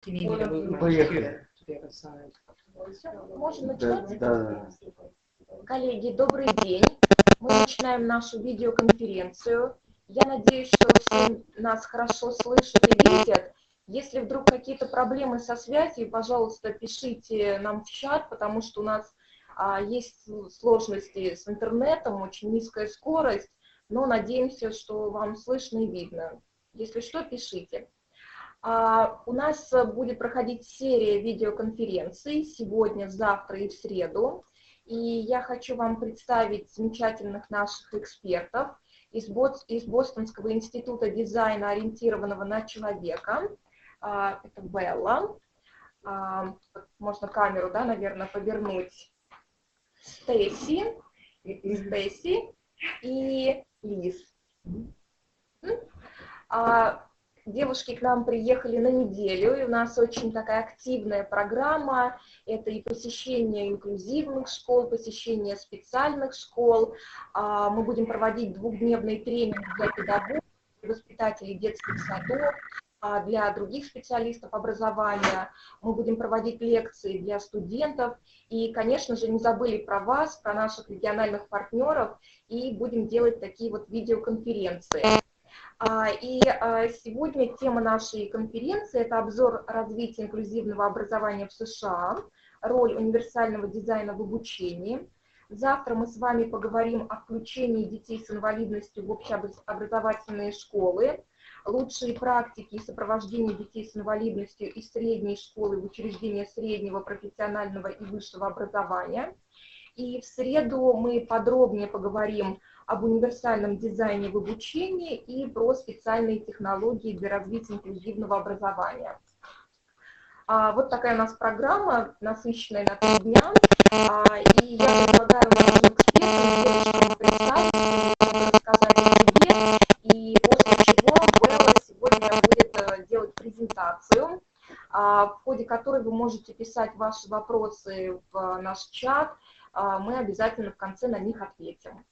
Поехали. Можно начинать? Да. Коллеги, добрый день. Мы начинаем нашу видеоконференцию. Я надеюсь, что все нас хорошо слышат и видят. Если вдруг какие-то проблемы со связью, пожалуйста, пишите нам в чат, потому что у нас есть сложности с интернетом, очень низкая скорость, но надеемся, что вам слышно и видно. Если что, пишите. У нас будет проходить серия видеоконференций сегодня, завтра и в среду. И я хочу вам представить замечательных наших экспертов из Бостонского Института дизайна, ориентированного на человека. Это Willa. Можно камеру, да, наверное, повернуть. Стейси и Лиз. Девушки к нам приехали на неделю, и у нас очень такая активная программа. Это и посещение инклюзивных школ, посещение специальных школ. Мы будем проводить двухдневный тренинг для педагогов, воспитателей детских садов, для других специалистов образования. Мы будем проводить лекции для студентов. И, конечно же, не забыли про вас, про наших региональных партнеров, и будем делать такие вот видеоконференции. И сегодня тема нашей конференции – это обзор развития инклюзивного образования в США, роль универсального дизайна в обучении. Завтра мы с вами поговорим о включении детей с инвалидностью в общеобразовательные школы, лучшие практики и сопровождение детей с инвалидностью из средней школы в учреждения среднего, профессионального и высшего образования. И в среду мы подробнее поговорим об универсальном дизайне в обучении и про специальные технологии для развития инклюзивного образования. Вот такая у нас программа, насыщенная на 3 дня. И я предлагаю нашим экспертам, девушкам представить, рассказать о себе. И после чего Willa сегодня будет делать презентацию, в ходе которой вы можете писать ваши вопросы в наш чат. Мы обязательно в конце на них ответим.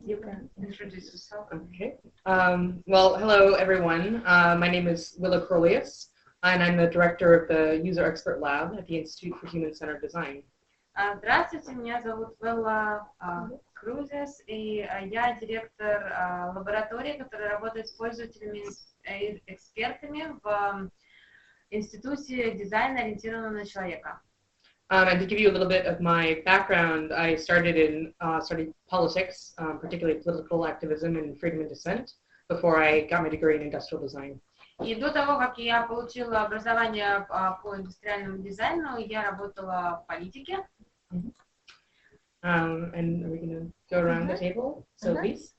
You can introduce yourself. Okay. Well, hello everyone. My name is Willa Crolius, and I'm the director of the User Expert Lab at the Institute for Human-Centered Design. Здравствуйте, меня зовут Уилла Crolius, и я директор лаборатории, которая работает с пользователями и экспертами в Институте дизайна, ориентированного на человека. And to give you a little bit of my background, I studied politics, particularly political activism and freedom of dissent, before I got my degree in industrial design. И до того, как я получила образование по индустриальному дизайну, я работала в политике. And we're going to go around the table. So, Liz.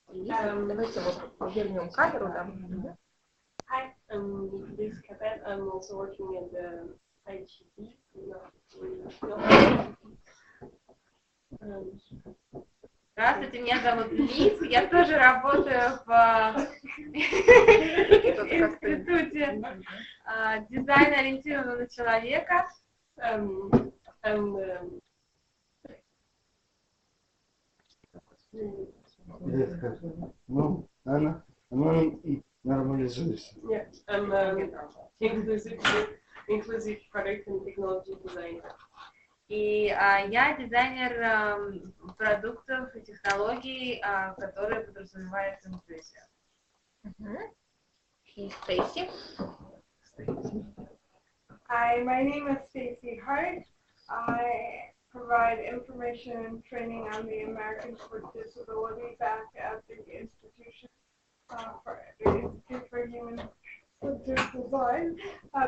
Давайте повернем камеру. Hi, I'm Liz Capet. I'm also working at the IHCD-2. Здравствуйте, меня зовут Лиз, я тоже работаю в Институте дизайна, ориентированного на человека. Ну, она нормализуется. Yeah, I'm inclusive product and technology designer. И я дизайнер продуктов и технологий, которые подразумевают инклюзию. И Стейси. Hi, my name is Stacey Hart. I provide information and training on the Americans with Disabilities Act at the Institute for Human-Centered Design.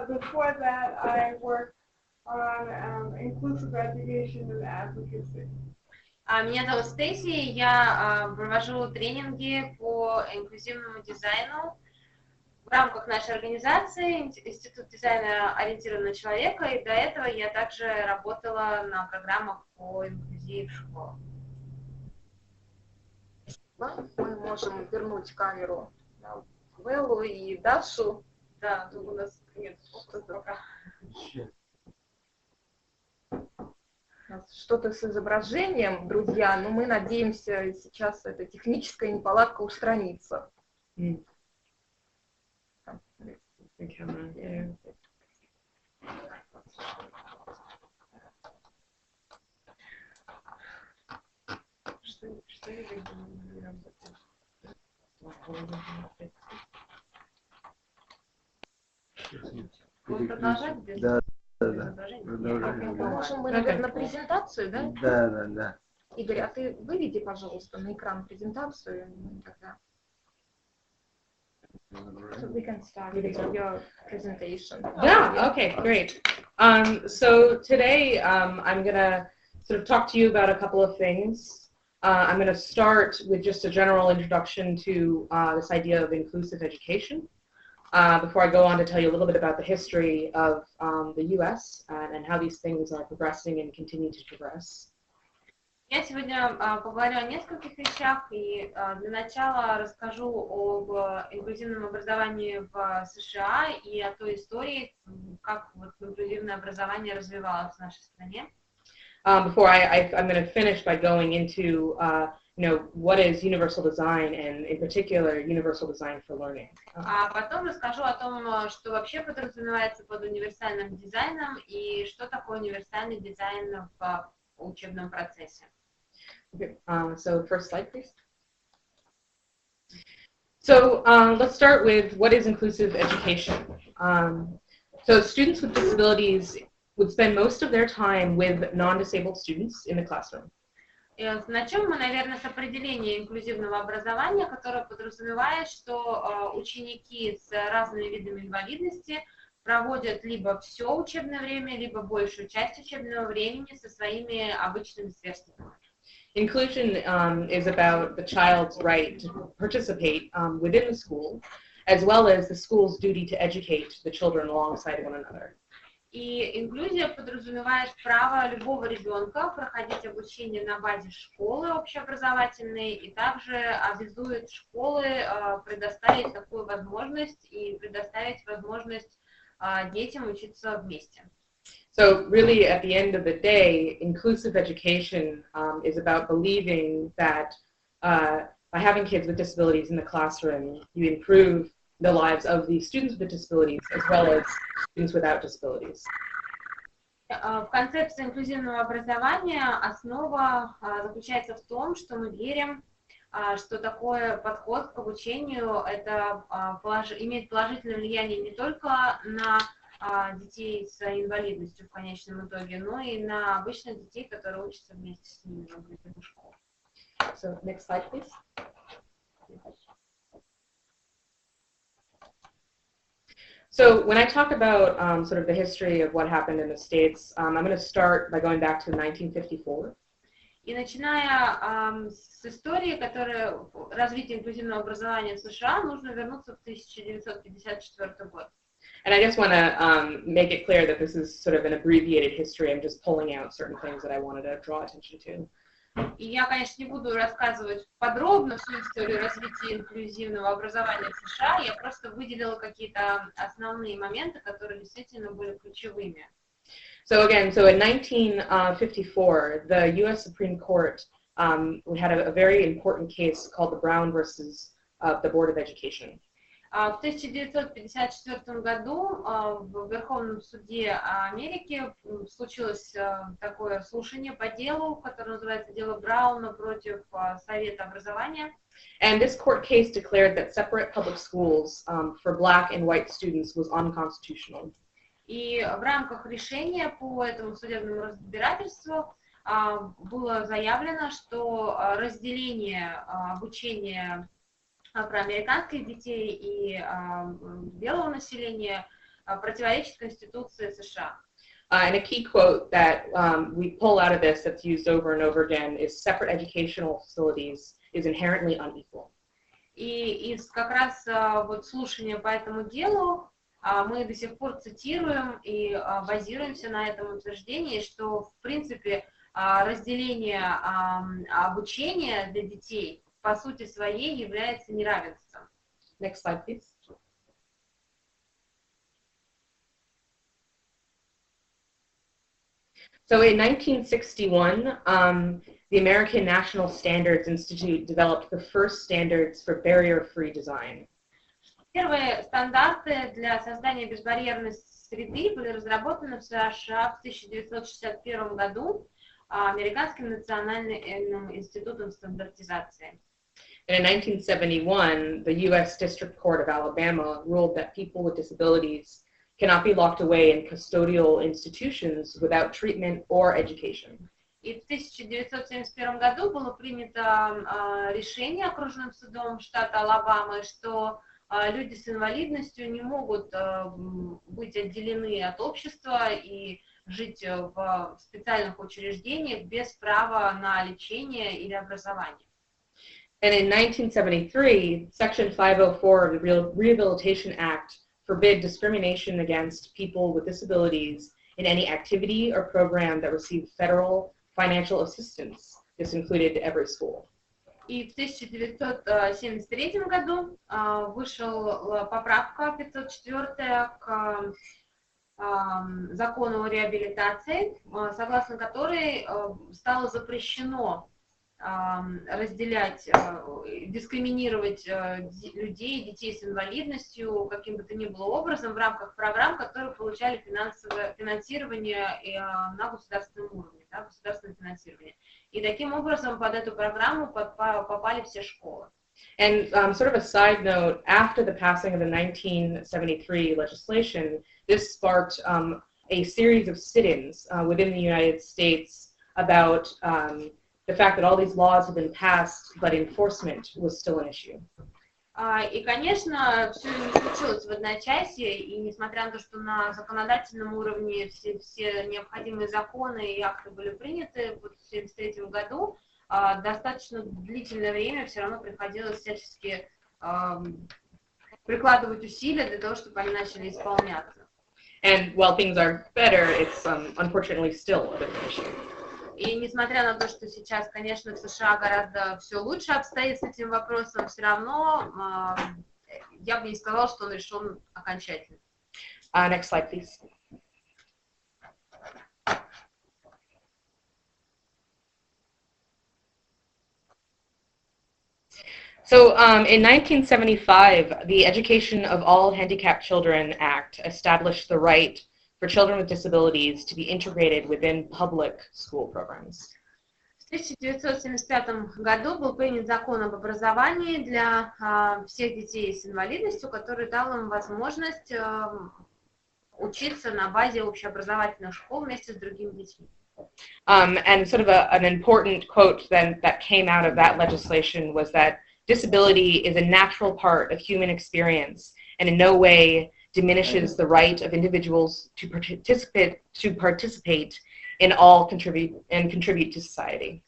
Before that, I worked on inclusive education and advocacy. Меня зовут Стейси, я провожу тренинги по инклюзивному дизайну в рамках нашей организации Институт дизайна, ориентированного на человека, и до этого я также работала на программах по инклюзии в школах. Мы можем вернуть камеру на Виллу и Дашу. Да, тут у нас нет пока. Что-то с изображением, друзья, но мы надеемся, сейчас эта техническая неполадка устранится. Продолжать без изображения? Можем мы, наверное, презентацию, да? Да. Игорь, а ты выведи, пожалуйста, на экран презентацию, и тогда. So we can start with your presentation. Yeah, okay, great. So today I'm going to sort of talk to you about a couple of things. I'm going to start with just a general introduction to this idea of inclusive education before I go on to tell you a little bit about the history of the US and how these things are progressing and continue to progress. Я сегодня поговорю о нескольких вещах и для начала расскажу об инклюзивном образовании в США и о той истории, как вот инклюзивное образование развивалось в нашей стране. Before I'm going to finish by going into what is universal design and in particular universal design for learning. А потом расскажу о том, что вообще подразумевается под универсальным дизайном и что такое универсальный дизайн в учебном процессе. Okay, so first slide, please. So let's start with what is inclusive education. So students with disabilities would spend most of their time with non-disabled students in the classroom. Начнем мы, наверное, с определения инклюзивного образования, которое подразумевает, что ученики с разными видами инвалидности проводят либо все учебное время, либо большую часть учебного времени со своими обычными сверстниками. Inclusion is about the child's right to participate within the school, as well as the school's duty to educate the children alongside one another. И инклюзия подразумевает право любого ребенка проходить обучение на базе школы общеобразовательной и также обязует школы предоставить такую возможность и предоставить возможность детям учиться вместе. So really, at the end of the day, inclusive education is about believing that by having kids with disabilities in the classroom, you improve the lives of the students with disabilities as well as students without disabilities. В концепции инклюзивного образования основа заключается в том, что мы верим, что такой подход к обучению это имеет положительное влияние не только на детей с инвалидностью в конечном итоге, но и на обычных детей, которые учатся вместе с ними в инклюзивной школе. So next slide, please. So when I talk about sort of the history of what happened in the States, I'm going to start by going back to 1954. И начиная с истории, которая развитие инклюзивного образования в США, нужно вернуться в 1954 год. And I just want to make it clear that this is sort of an abbreviated history. I'm just pulling out certain things that I wanted to draw attention to. И я, конечно, не буду рассказывать подробно всю историю развития инклюзивного образования в США, я просто выделила какие-то основные моменты, которые действительно были ключевыми. So again, so in 1954, the U.S. Supreme Court we had a very important case called the Brown versus the Board of Education. В 1954 году в Верховном суде Америки случилось такое слушание по делу, которое называется «Дело Брауна против Совета образования». And this court case declared that separate public schools for black and white students was unconstitutional. И в рамках решения по этому судебному разбирательству было заявлено, что разделение обучения афроамериканских детей и белого населения противоречит Конституции США. And a key quote that we pull out of this that's used over and over again is separate educational facilities is inherently unequal. И из как раз вот слушания по этому делу мы до сих пор цитируем и базируемся на этом утверждении, что в принципе разделение обучения для детей по сути своей является неравенством. Next slide, please. So in 1961, the American National Standards Institute developed the first standards for barrier-free design. Первые стандарты для создания безбарьерной среды были разработаны в США в 1961 году Американским национальным институтом стандартизации. And in 1971, the U.S. District Court of Alabama ruled that people with disabilities cannot be locked away in custodial institutions without treatment or education. И в 1971 году было принято решение окружным судом штата Алабамы, что люди с инвалидностью не могут быть отделены от общества и жить в специальных учреждениях без права на лечение или образование. And in 1973, Section 504 of the Rehabilitation Act forbid discrimination against people with disabilities in any activity or program that received federal financial assistance. This included every school. И в 1973 году вышла поправка 504 к закону о реабилитации, согласно которой стало запрещено разделять, дискриминировать людей, детей с инвалидностью каким бы то ни было образом в рамках программ, которые получали финансирование на государственном уровне, да, государственное финансирование. И таким образом под эту программу попали все школы. And sort of a side note, after the passing of the 1973 legislation, this sparked a series of sit-ins within the United States about the fact that all these laws have been passed, but enforcement was still an issue. И, конечно, все не случилось в одночасье, и несмотря на то, что на законодательном уровне все необходимые законы и акты были приняты в 1973 году, достаточно длительное время все равно приходилось всячески прикладывать усилия для того, чтобы они начали исполняться. And while things are better, it's unfortunately still a bit of an issue. И несмотря на то, что сейчас, конечно, в США гораздо все лучше обстоит с этим вопросом, все равно я бы не сказала, что он решен окончательно. Next slide, please. So in 1975, the Education of All Handicapped Children Act established the right for children with disabilities to be integrated within public school programs. В 1975 году был принят закон об образовании для всех детей с инвалидностью, который дал им возможность учиться на базе общеобразовательных школ вместе с другими детьми. And sort of an important quote then that came out of that legislation was that disability is a natural part of human experience and in no way diminishes the right of individuals to participate in all contribute to society.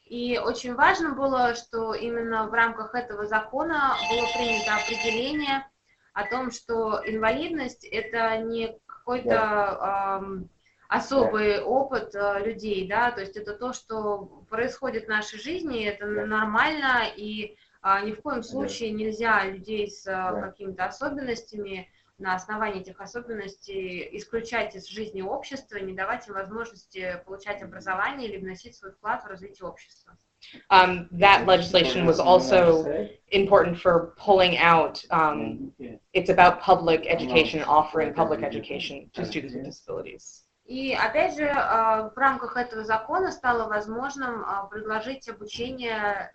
И очень важно было, что именно в рамках этого закона было принято определение о том, что инвалидность это не какой-то особый опыт людей, да, то есть это то, что происходит в нашей жизни, это нормально, и ни в коем случае нельзя людей с какими-то особенностями на основании этих особенностей исключать из жизни общества, не давать им возможности получать образование или вносить свой вклад в развитие общества. That legislation was also important for pulling out, it's about public education, offering public education to students with disabilities. И опять же, в рамках этого закона стало возможным предложить обучение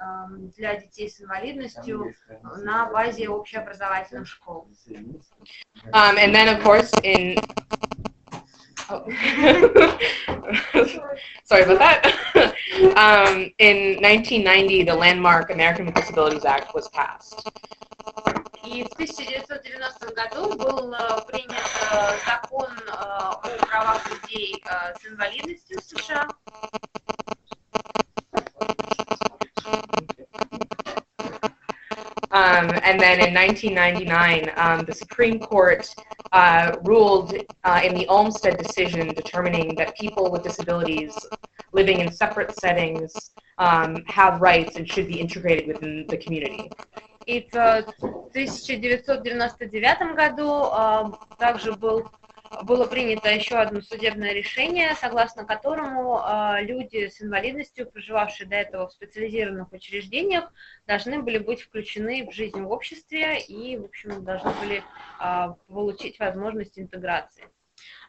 для детей с инвалидностью на базе общеобразовательных школ. And then, of course, sorry about that. In 1990, the landmark American with Disabilities Act was passed. И в 1990 году был принят закон о правах людей с инвалидностью в США. And then in 1999, the Supreme Court ruled in the Olmstead decision determining that people with disabilities living in separate settings have rights and should be integrated within the community. И в 1999 году также было принято еще одно судебное решение, согласно которому люди с инвалидностью, проживавшие до этого в специализированных учреждениях, должны были быть включены в жизнь в обществе и, в общем, должны были получить возможность интеграции.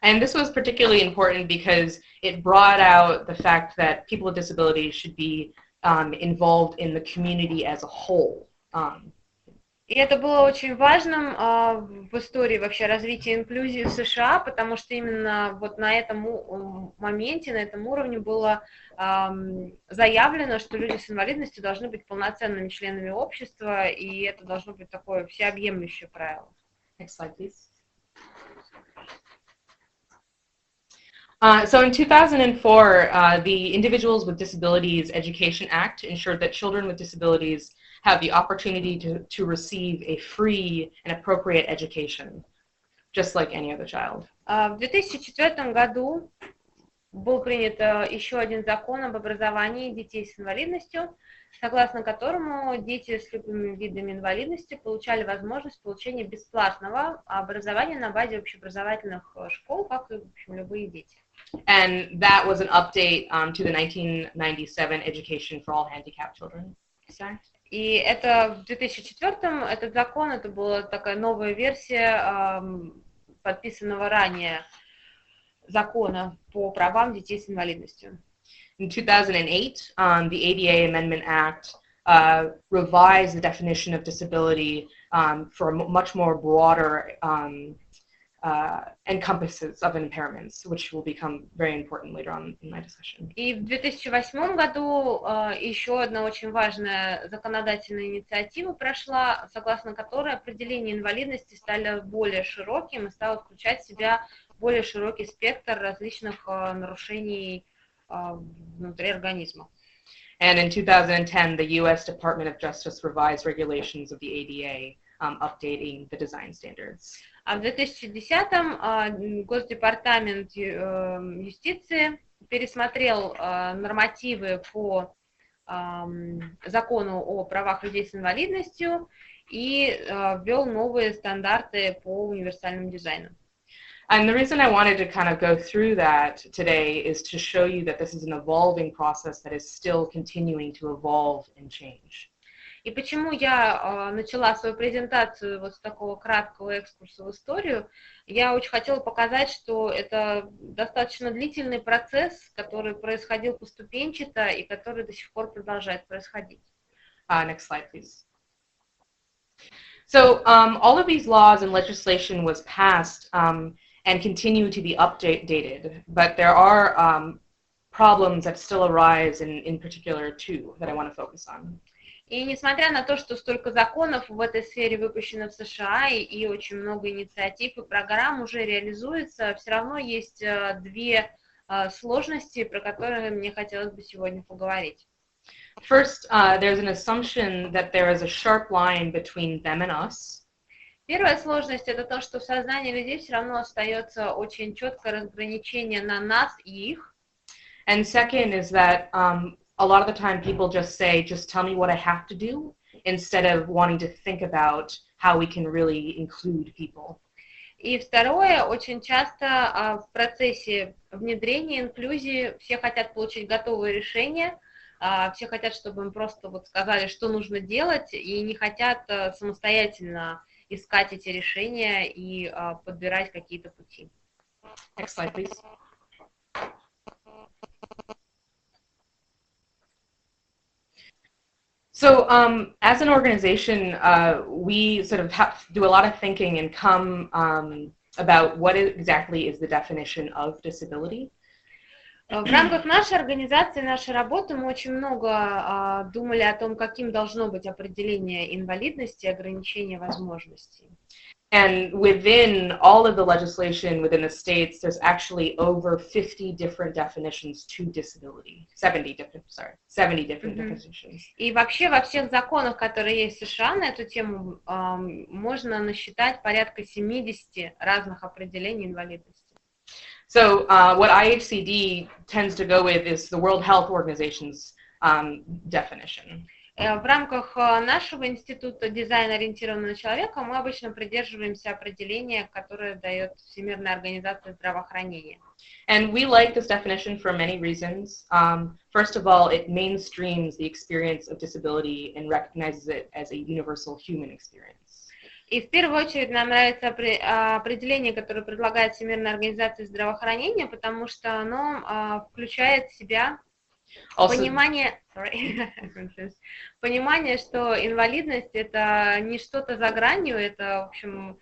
And this was particularly important because it brought out the fact that people with disabilities should be involved in the community as a whole. И это было очень важным в истории вообще развития инклюзии в США, потому что именно вот на этом моменте, на этом уровне было заявлено, что люди с инвалидностью должны быть полноценными членами общества, и это должно быть такое всеобъемлющее правило. Next slide, please. So in 2004, the Individuals with Disabilities Education Act ensured that children with disabilities have the opportunity to receive a free and appropriate education, just like any other child. В 2004 году был принят еще один закон об образовании детей с инвалидностью, согласно которому дети с любыми видами инвалидности получали возможность получения бесплатного образования на базе общеобразовательных школ, как и, в общем, любые дети. And that was an update to the 1997 Education for All Handicapped Children Act. И это в 2004-м, этот закон, это была такая новая версия подписанного ранее закона по правам детей с инвалидностью. In 2008, the ADA Amendment Act revised the definition of disability for a much more broader encompasses of impairments, which will become very important later on in my discussion. И в 2008 году еще одна очень важная законодательная инициатива прошла, согласно которой определение инвалидности стало более широким и стало включать в себя более широкий спектр различных нарушений внутри организма. And in 2010, the U.S. Department of Justice revised regulations of the ADA, updating the design standards. А в 2010-м Госдепартамент юстиции пересмотрел нормативы по закону о правах людей с инвалидностью и ввел новые стандарты по универсальному дизайну. And the reason I wanted to kind of go through that today is to show you that this is an evolving process that is still continuing to evolve and change. И почему я начала свою презентацию вот с такого краткого экскурса в историю, я очень хотела показать, что это достаточно длительный процесс, который происходил поступенчато и который до сих пор продолжает происходить. Next slide, please. So all of these laws and legislation was passed and continue to be updated, but there are problems that still arise in particular two that I want to focus on. И несмотря на то, что столько законов в этой сфере выпущено в США и очень много инициатив и программ уже реализуется, все равно есть две сложности, про которые мне хотелось бы сегодня поговорить. First, there's an assumption that there is a sharp line between them and us. Первая сложность — это то, что в сознании людей все равно остается очень четкое разграничение на нас и их. And second is that a lot of the time people just say, just tell me what I have to do, instead of wanting to think about how we can really include people. И второе, очень часто в процессе внедрения инклюзии все хотят получить готовое решение, все хотят, чтобы им просто вот сказали, что нужно делать, и не хотят самостоятельно искать эти решения и подбирать какие-то пути. Next slide, please. So as an organization, we sort of do a lot of thinking and come about what exactly is the definition of disability. В рамках нашей организации, нашей работы мы очень много думали о том, каким должно быть определение инвалидности и ограничения возможностей. And within all of the legislation within the states, there's actually over 50 different definitions to disability. 70 different definitions. И вообще во всех законах, которые есть в США на эту тему, можно насчитать порядка 70 разных определений инвалидности. So what IHCD tends to go with is the World Health Organization's definition. В рамках нашего института дизайна, ориентированного человека, мы обычно придерживаемся определения, которое дает Всемирная организация здравоохранения. And we like this definition for many reasons. First of all, it mainstreams the experience of disability and recognizes it as a universal human experience. И в первую очередь нам нравится определение, которое предлагает Всемирная организация здравоохранения, потому что оно включает в себя понимание, понимание, что инвалидность это не что-то за гранью, это, в общем,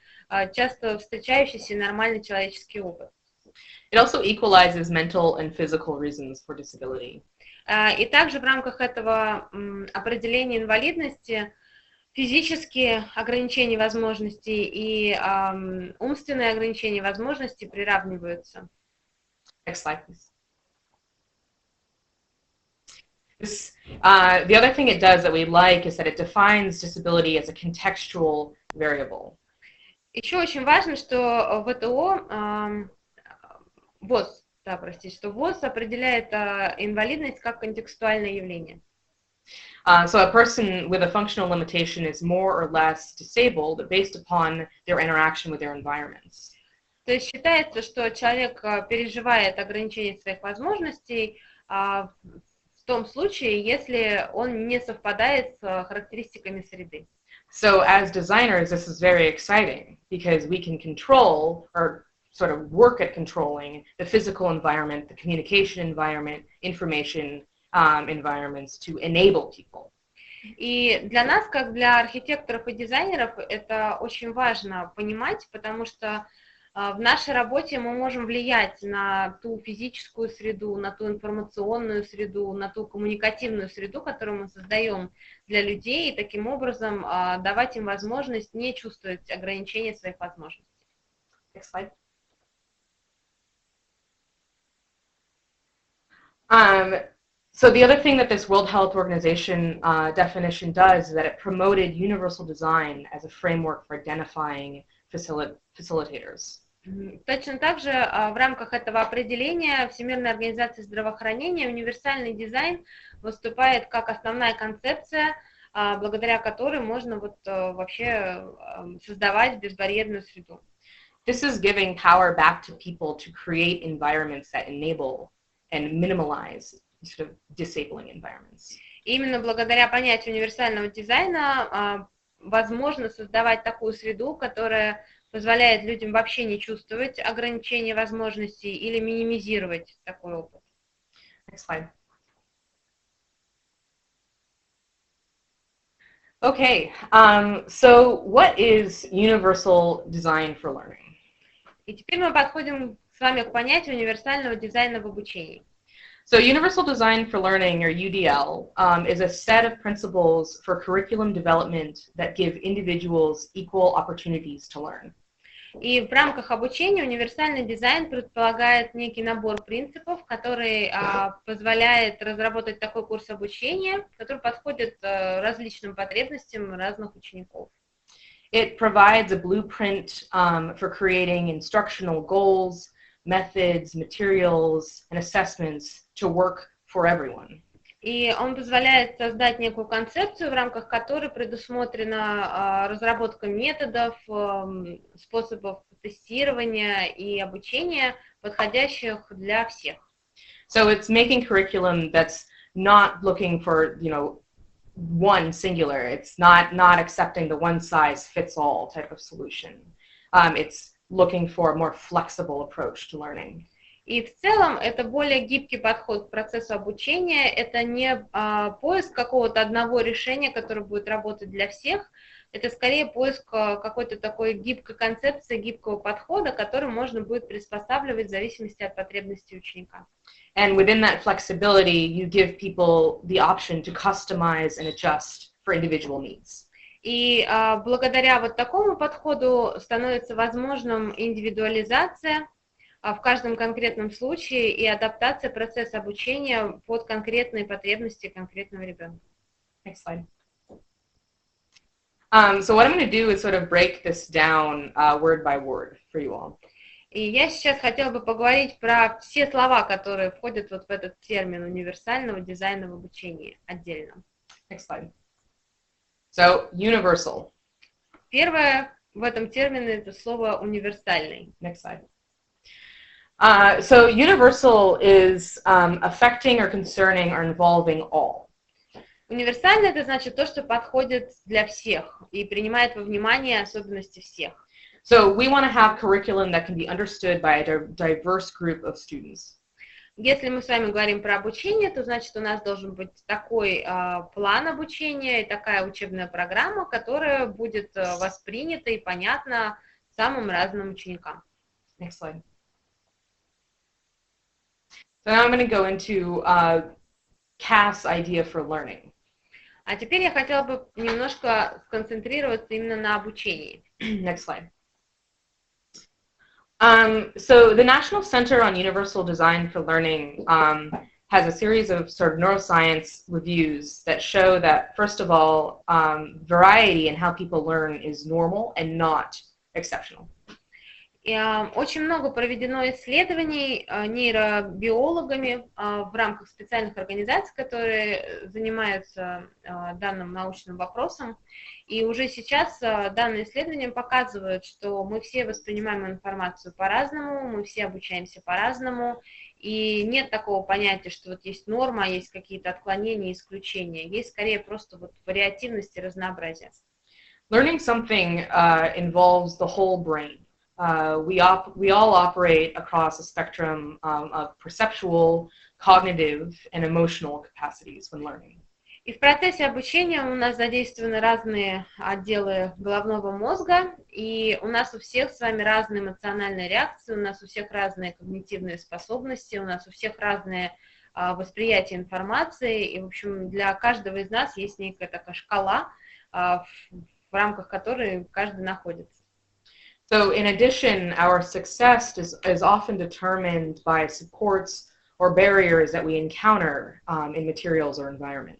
часто встречающийся нормальный человеческий опыт. It also equalizes mental and physical reasons for disability. И также в рамках этого определения инвалидности физические ограничения возможностей и умственные ограничения возможностей приравниваются. Next slide, please. The other thing it does that we like is that it defines disability as a contextual variable. Еще очень важно, что ВТО, ВОЗ, что ВОЗ определяет инвалидность как контекстуальное явление. So a person with a functional limitation is more or less disabled based upon their interaction with their environments. То есть считается, что человек переживает ограничение своих возможностей в том случае, если он не совпадает с характеристиками среды. So as designers, this is very exciting because we can control or sort of work at controlling the physical environment, the communication environment, information environments to enable people. И для нас, как для архитекторов и дизайнеров, это очень важно понимать, потому что в нашей работе мы можем влиять на ту физическую среду, на ту информационную среду, на ту коммуникативную среду, которую мы создаем для людей, и таким образом давать им возможность не чувствовать ограничения своих возможностей. Next slide. So the other thing that this World Health Organization definition does is that it promoted universal design as a framework for identifying facilitators. Точно так же в рамках этого определения Всемирной организации здравоохранения универсальный дизайн выступает как основная концепция, благодаря которой можно вообще создавать безбарьерную среду. This is giving power back to people to create environments that enable and minimize sort of disabling environments. Именно благодаря понятию универсального дизайна возможно создавать такую среду, которая позволяет людям вообще не чувствовать ограничения возможностей или минимизировать такой опыт. Next slide. Okay, so what is universal design for learning? И теперь мы подходим с вами к понятию универсального дизайна в обучении. So universal design for learning, or UDL, is a set of principles for curriculum development that give individuals equal opportunities to learn. И в рамках обучения универсальный дизайн предполагает некий набор принципов, который позволяет разработать такой курс обучения, который подходит различным потребностям разных учеников. It provides a blueprint for creating instructional goals, methods, materials, and assessments to work for everyone. И он позволяет создать некую концепцию, в рамках которой предусмотрена разработка методов, способов тестирования и обучения, подходящих для всех. So it's making curriculum that's not looking for, one singular. It's not accepting the one-size-fits-all type of solution. It's looking for a more flexible approach to learning. И в целом это более гибкий подход к процессу обучения, это не поиск какого-то одного решения, которое будет работать для всех, это скорее поиск какой-то такой гибкой концепции, гибкого подхода, который можно будет приспосабливать в зависимости от потребностей ученика. And within that flexibility, you give people the option to customize and adjust for individual needs. И благодаря вот такому подходу становится возможным индивидуализация в каждом конкретном случае и адаптация процесса обучения под конкретные потребности конкретного ребенка. Next slide. So what I'm going to do is sort of break this down word by word for you all. И я сейчас хотела бы поговорить про все слова, которые входят вот в этот термин универсального дизайна в обучении отдельно. Next slide. So, universal. Первое в этом термине это слово универсальный. Next slide. So universal is affecting or concerning or involving all. Универсальный — это значит то, что подходит для всех и принимает во внимание особенности всех. So we want to have curriculum that can be understood by a diverse group of students. Если мы с вами говорим про обучение, то значит у нас должен быть такой план обучения и такая учебная программа, которая будет воспринята и понятна самым разным ученикам. Next slide. So now I'm going to go into Cass' idea for learning. А теперь я хотела бы немножко сконцентрироваться именно на обучении. Next slide. So the National Center on Universal Design for Learning has a series of sort of neuroscience reviews that show that, first of all, variety in how people learn is normal and not exceptional. Очень много проведено исследований нейробиологами в рамках специальных организаций, которые занимаются данным научным вопросом. И уже сейчас данные исследования показывают, что мы все воспринимаем информацию по-разному, мы все обучаемся по-разному, и нет такого понятия, что вот есть норма, есть какие-то отклонения, исключения. Есть скорее просто вот вариативность и разнообразие. Learning something involves the whole brain. We all operate across a spectrum of perceptual, cognitive, and emotional capacities when learning. И в процессе обучения у нас задействованы разные отделы головного мозга, и у нас у всех с вами разные эмоциональные реакции, у нас у всех разные когнитивные способности, у нас у всех разные восприятие информации, и, в общем, для каждого из нас есть некая такая шкала, в рамках которой каждый находится. So in addition, our success is often determined by supports or barriers that we encounter in materials or environment.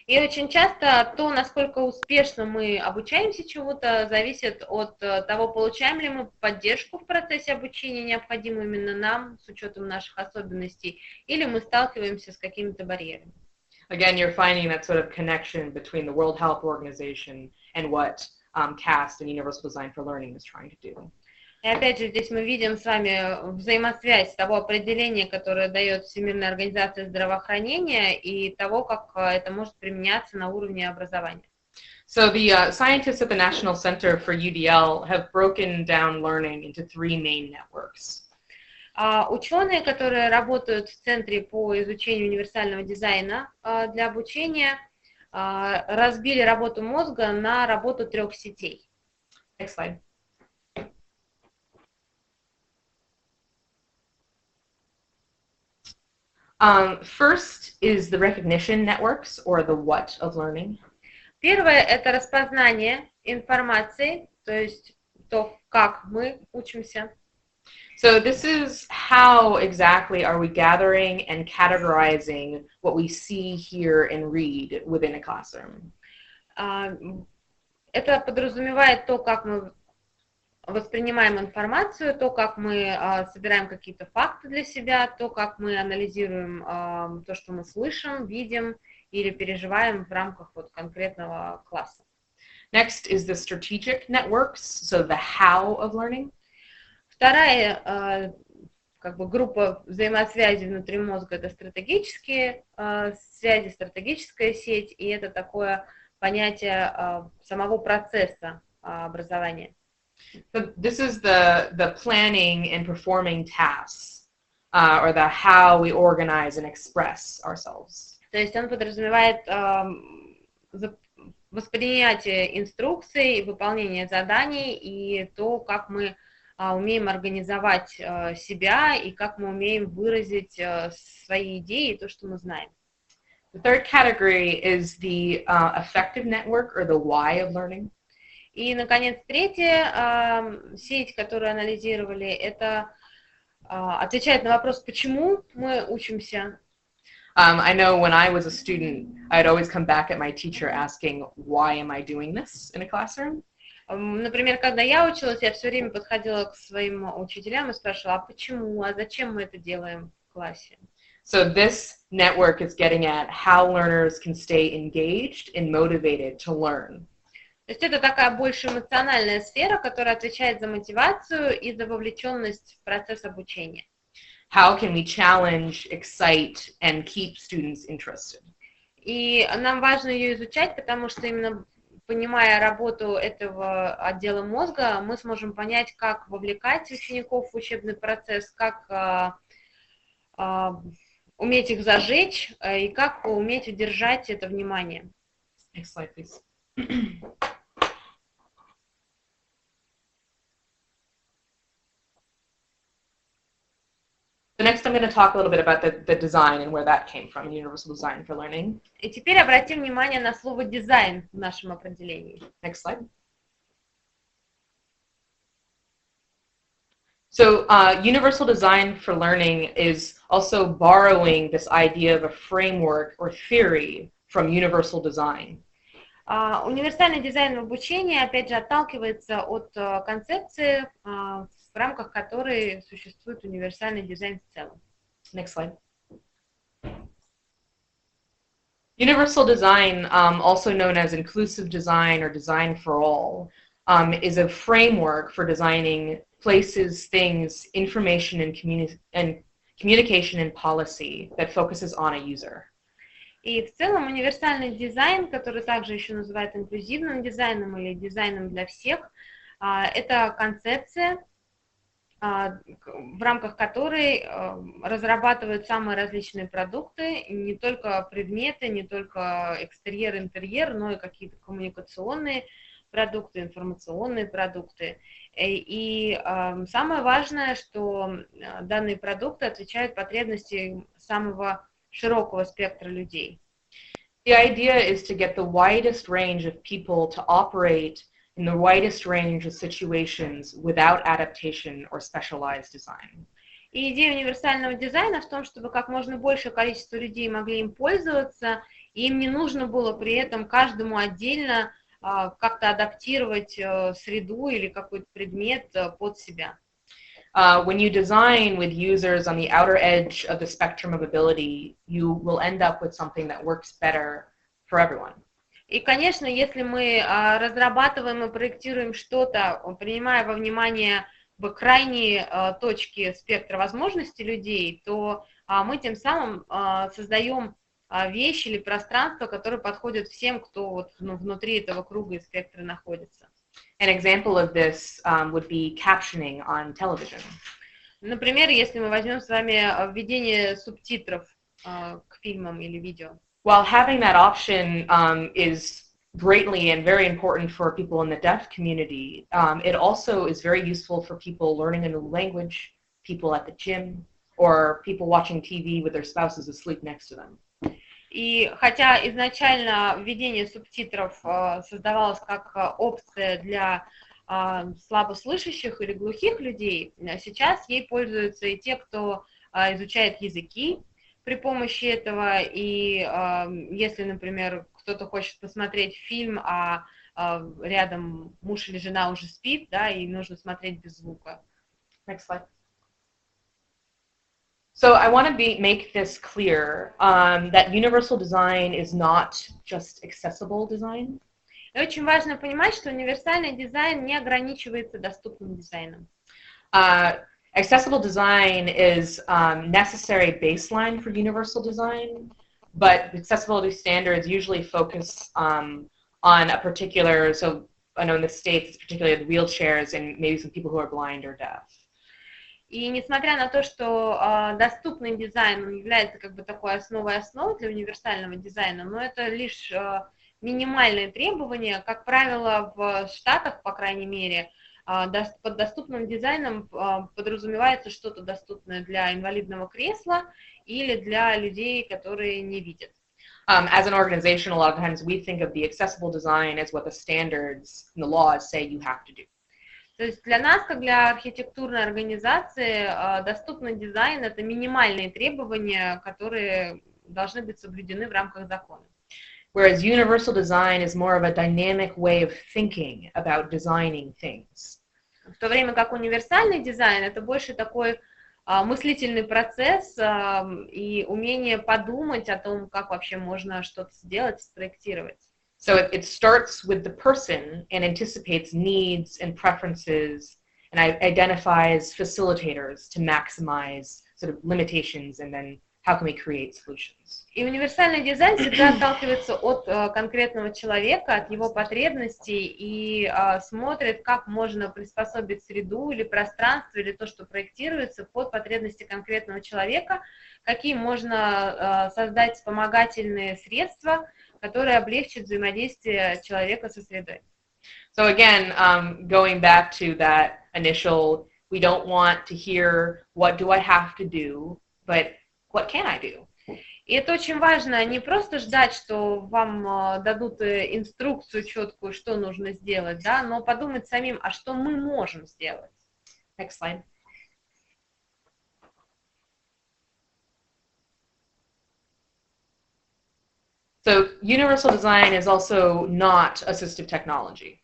И очень часто то, насколько успешно мы обучаемся чему-то, зависит от того, получаем ли мы поддержку в процессе обучения, необходимую именно нам, с учетом наших особенностей, или мы сталкиваемся с какими-то барьерами. Again, you're finding that sort of connection between the World Health Organization and what CAST and Universal Design for Learning is trying to do. И опять же, здесь мы видим с вами взаимосвязь того определения, которое дает Всемирная организация здравоохранения, и того, как это может применяться на уровне образования. So the scientists at the National Center for UDL have broken down learning into three main networks. Ученые, которые работают в Центре по изучению универсального дизайна для обучения, разбили работу мозга на работу трех сетей. Next slide. First is the recognition networks, or the what of learning. Первое — это распознание информации, то есть то, как мы учимся. So this is how exactly are we gathering and categorizing what we see, hear, and read within a classroom. Это подразумевает то, как мы воспринимаем информацию, то, как мы собираем какие-то факты для себя, то, как мы анализируем то, что мы слышим, видим или переживаем в рамках вот конкретного класса. Next is the strategic networks, so the how of learning. Вторая как бы группа взаимосвязи внутри мозга — это стратегические связи, стратегическая сеть, и это такое понятие самого процесса образования. So this is the planning and performing tasks, or the how we organize and express ourselves. То есть он подразумевает восприятие инструкций, выполнение заданий и то, как мы умеем организовать себя и как мы умеем выразить свои идеи и то, что мы знаем. The third category is the affective network, or the why of learning. И, наконец, третья сеть, которую анализировали, это отвечает на вопрос, почему мы учимся. I know when I was a student, I'd always come back at my teacher asking, why am I doing this in a classroom? Например, когда я училась, я все время подходила к своим учителям и спрашивала, а почему, а зачем мы это делаем в классе? So this network is getting at how learners can stay engaged and motivated to learn. То есть это такая больше эмоциональная сфера, которая отвечает за мотивацию и за вовлеченность в процесс обучения. How can we challenge, excite, and keep students interested? И нам важно ее изучать, потому что именно понимая работу этого отдела мозга, мы сможем понять, как вовлекать учеников в учебный процесс, как уметь их зажечь и как уметь удержать это внимание. Next slide, please. So next I'm going to talk a little bit about the design and where that came from, universal design for learning. И теперь обратим внимание на слово «дизайн» в нашем определении. Next slide. So universal design for learning is also borrowing this idea of a framework or theory from universal design. Универсальный дизайн в обучении, опять же, отталкивается от концепции, в рамках которой существует универсальный дизайн в целом. Next slide. Universal design, also known as inclusive design or design for all, is a framework for designing places, things, information, and communication and policy that focuses on a user. И в целом универсальный дизайн, который также еще называют инклюзивным дизайном или дизайном для всех, это концепция, в рамках которой разрабатывают самые различные продукты, не только предметы, не только экстерьер, интерьер, но и какие-то коммуникационные продукты, информационные продукты. И самое важное, что данные продукты отвечают потребностям самого широкого спектра людей. The idea is to get the widest range of people to operate in the widest range of situations without adaptation or specialized design. И идея универсального дизайна в том, чтобы как можно большее количество людей могли им пользоваться, и им не нужно было при этом каждому отдельно как-то адаптировать среду или какой-то предмет под себя. When you design with users on the outer edge of the spectrum of ability, you will end up with something that works better for everyone. И, конечно, если мы разрабатываем и проектируем что-то, принимая во внимание крайние точки спектра возможностей людей, то мы тем самым создаем вещь или пространство, которое подходит всем, кто вот внутри этого круга и спектра находится. An example of this would be captioning on television. Например, если мы возьмем с вами введение субтитров к фильмам или видео. While having that option is greatly and very important for people in the deaf community, it also is very useful for people learning a new language, people at the gym, or people watching TV with their spouses asleep next to them. И хотя изначально введение субтитров создавалось как опция для слабослышащих или глухих людей, сейчас ей пользуются и те, кто изучает языки при помощи этого. И если, например, кто-то хочет посмотреть фильм, а рядом муж или жена уже спит, да, и нужно смотреть без звука. Next slide. So I want to make this clear that universal design is not just accessible design. И очень важно понимать, что универсальный дизайн не ограничивается доступным дизайном. Accessible design is necessary baseline for universal design, but accessibility standards usually focus on a particular, so I know in the States, it's particularly the wheelchairs and maybe some people who are blind or deaf. И несмотря на то, что доступный дизайн является как бы такой основой для универсального дизайна, но это лишь минимальные требования. Как правило, в Штатах, по крайней мере, под доступным дизайном подразумевается что-то доступное для инвалидного кресла или для людей, которые не видят. As an organization, a lot of times we think of the accessible design as what the standards and the laws say you have to do. То есть для нас, как для архитектурной организации, доступный дизайн – это минимальные требования, которые должны быть соблюдены в рамках закона. Whereas universal design is more of a dynamic way of thinking about designing things. В то время как универсальный дизайн – это больше такой мыслительный процесс и умение подумать о том, как вообще можно что-то сделать, спроектировать. So it starts with the person and anticipates needs and preferences and identifies facilitators to maximize sort of limitations and then how can we create solutions? И универсальный дизайн всегда отталкивается от конкретного человека, от его потребностей и смотрит, как можно приспособить среду или пространство, или то, что проектируется под потребности конкретного человека, какие можно создать вспомогательные средства, которые облегчат взаимодействие человека со средой. So again, going back to that initial, we don't want to hear what do I have to do, but what can I do? И это очень важно, не просто ждать, что вам дадут инструкцию четкую, что нужно сделать, да, но подумать самим, а что мы можем сделать. Next slide. So universal design is also not assistive technology.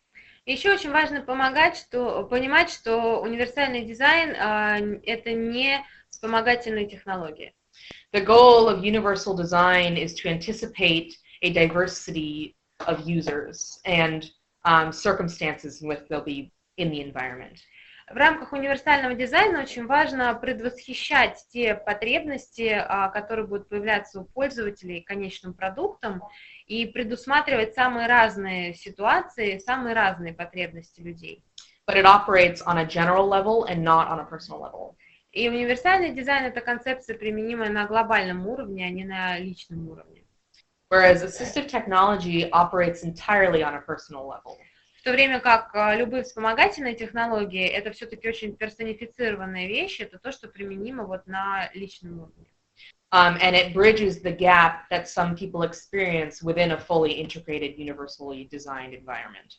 Еще очень важно понимать, что универсальный дизайн это не вспомогательные технологии. The goal of universal design is to anticipate a diversity of users and circumstances in which they'll be in the environment. В рамках универсального дизайна очень важно предвосхищать те потребности, которые будут появляться у пользователей конечным продуктом, и предусматривать самые разные ситуации, самые разные потребности людей. But it operates on a general level and not on a personal level. И универсальный дизайн — это концепция, применимая на глобальном уровне, а не на личном уровне. Whereas assistive technology operates entirely on a personal level. В то время как любые вспомогательные технологии — это все-таки очень персонифицированные вещи, это то, что применимо вот на личном уровне. And it bridges the gap that some people experience within a fully integrated, universally designed environment.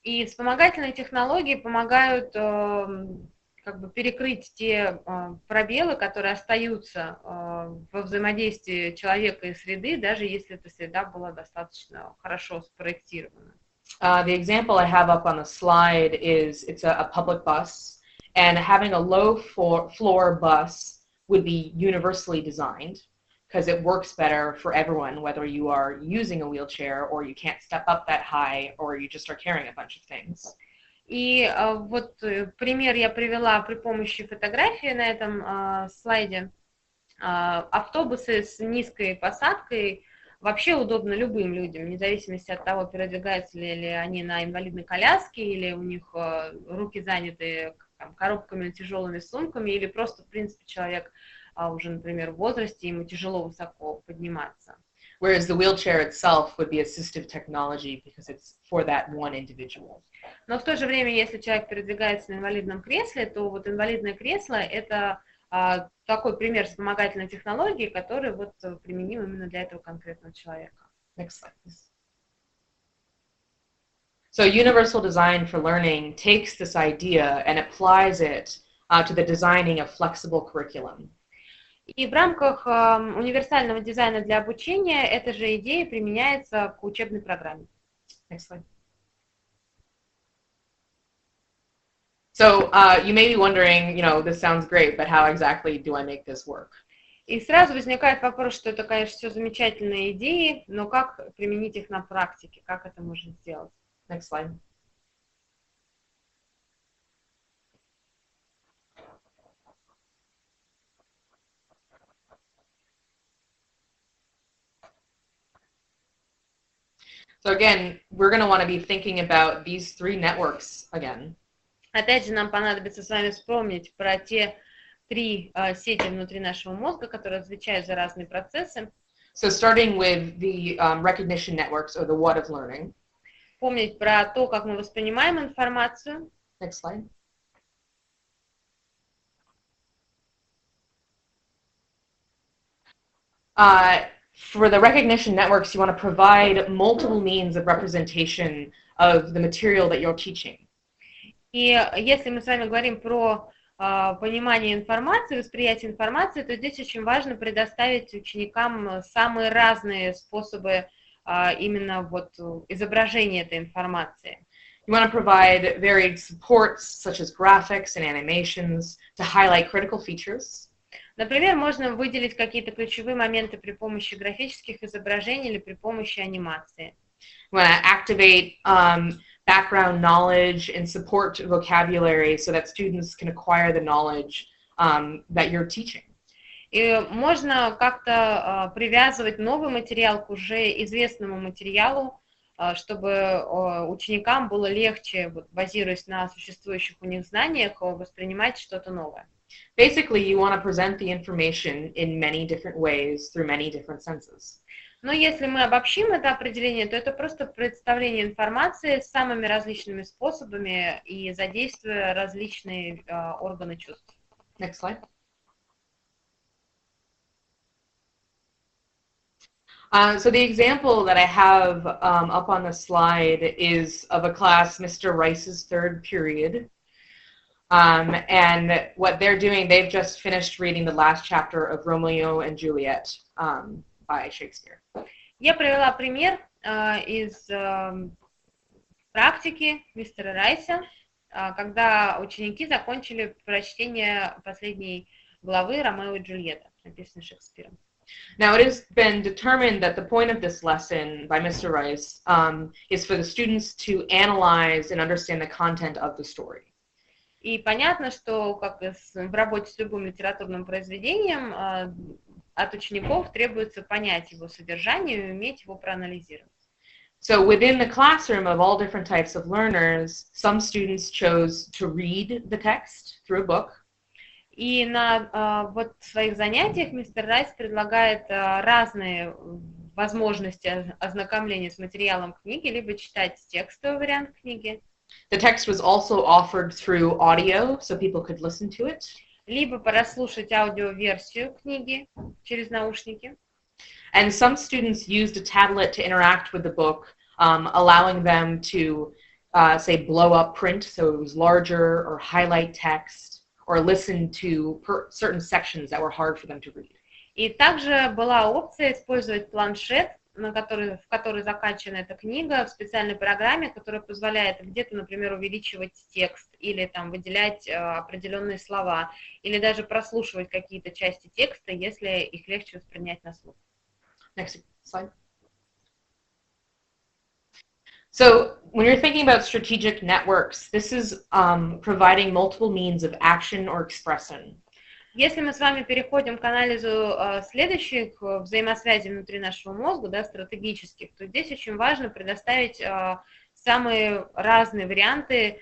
И вспомогательные технологии помогают как бы перекрыть те пробелы, которые остаются во взаимодействии человека и среды, даже если эта среда была достаточно хорошо спроектирована. The example I have up on the slide is it's a public bus, and having a low floor bus would be universally designed because it works better for everyone, whether you are using a wheelchair or you can't step up that high or you just are carrying a bunch of things. И вот пример я привела при помощи фотографии на этом слайде. Автобусы с низкой посадкой вообще удобно любым людям, вне зависимости от того, передвигаются ли они на инвалидной коляске, или у них руки заняты там, коробками, тяжелыми сумками, или просто, в принципе, человек уже, например, в возрасте, ему тяжело высоко подниматься. Whereas the wheelchair itself would be assistive technology because it's for that one individual. Но в то же время, если человек передвигается на инвалидном кресле, то вот инвалидное кресло — это такой пример вспомогательной технологии, который вот применим именно для этого конкретного человека. Next slide, please. So universal design for learning takes this idea and applies it to the designing of flexible curriculum. И в рамках универсального дизайна для обучения эта же идея применяется к учебной программе. Next slide. So you may be wondering, this sounds great, but how exactly do I make this work? И сразу возникает вопрос, что это, конечно, все замечательные идеи, но как применить их на практике, как это можно сделать? Next slide. So again, we're going to want to be thinking about these three networks again. Опять же, нам понадобится с вами вспомнить про те три сети внутри нашего мозга, которые отвечают за разные процессы. So starting with the recognition networks, or the what of learning. Помнить про то, как мы воспринимаем информацию. Next slide. For the recognition networks, you want to provide multiple means of representation of the material that you're teaching. И если мы с вами говорим про понимание информации, восприятие информации, то здесь очень важно предоставить ученикам самые разные способы именно вот изображения этой информации. You want to provide varied supports, such as graphics and animations, to highlight critical features. Например, можно выделить какие-то ключевые моменты при помощи графических изображений или при помощи анимации. You want to activate background knowledge and support vocabulary so that students can acquire the knowledge that you're teaching. И можно как-то привязывать новый материал к уже известному материалу, чтобы ученикам было легче, вот, базируясь на существующих у них знаниях, воспринимать что-то новое. Basically, you want to present the information in many different ways through many different senses. Но если мы обобщим это определение, то это просто представление информации с самыми различными способами и задействуя различные органы чувств. Next slide. So the example that I have up on the slide is of a class, Mr. Rice's third period. And what they're doing, they've just finished reading the last chapter of Romeo and Juliet by Shakespeare. Я привела пример из практики мистера Райса, когда ученики закончили прочтение последней главы «Ромео и Джульетта», написанной Шекспиром. Now, it has been determined that the point of this lesson by Mr. Rice is for the students to analyze and understand the content of the story. И понятно, что, как и в работе с любым литературным произведением, от учеников требуется понять его содержание и уметь его проанализировать. So within the classroom of all different types of learners, some students chose to read the text through a book. И на вот своих занятиях мистер Райс предлагает разные возможности ознакомления с материалом книги, либо читать текстовый вариант книги. The text was also offered through audio, so people could listen to it. Либо прослушать аудиоверсию книги через наушники. And some students used a tablet to interact with the book, allowing them to, say, blow up print, so it was larger, or highlight text, or listen to certain sections that were hard for them to read. И также была опция использовать планшет, в который закачана эта книга, в специальной программе, которая позволяет где-то, например, увеличивать текст, или там выделять определенные слова, или даже прослушивать какие-то части текста, если их легче воспринять на слух. Next slide. So when you're thinking about strategic networks, this is providing multiple means of action or expression. Если мы с вами переходим к анализу следующих взаимосвязей внутри нашего мозга, да, стратегических, то здесь очень важно предоставить самые разные варианты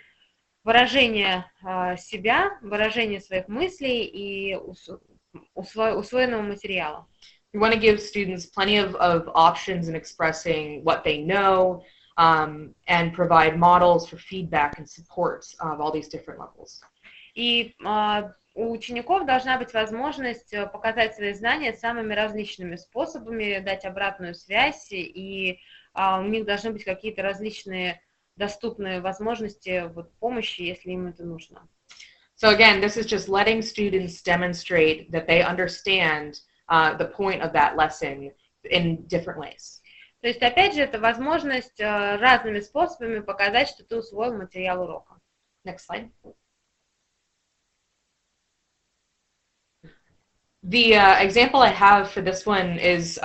выражения себя, выражения своих мыслей и усвоенного материала. We want to give students plenty of options in expressing what they know and provide models for feedback and support of all these different levels. И у учеников должна быть возможность показать свои знания самыми различными способами, дать обратную связь, и у них должны быть какие-то различные доступные возможности помощи, если им это нужно. So again, this is just letting students demonstrate that they understand the point of that lesson in different ways. То есть, опять же, это возможность разными способами показать, что ты усвоил материал урока. Next slide. The example I have for this one is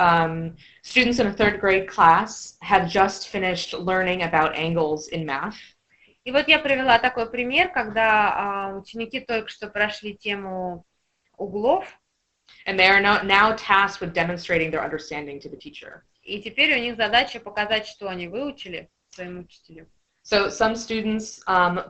students in a third grade class had just finished learning about angles in math. И вот я привела такой пример, когда ученики только что прошли тему углов. And they are now tasked with demonstrating their understanding to the teacher. И теперь у них задача показать, что они выучили своему учителю. So some students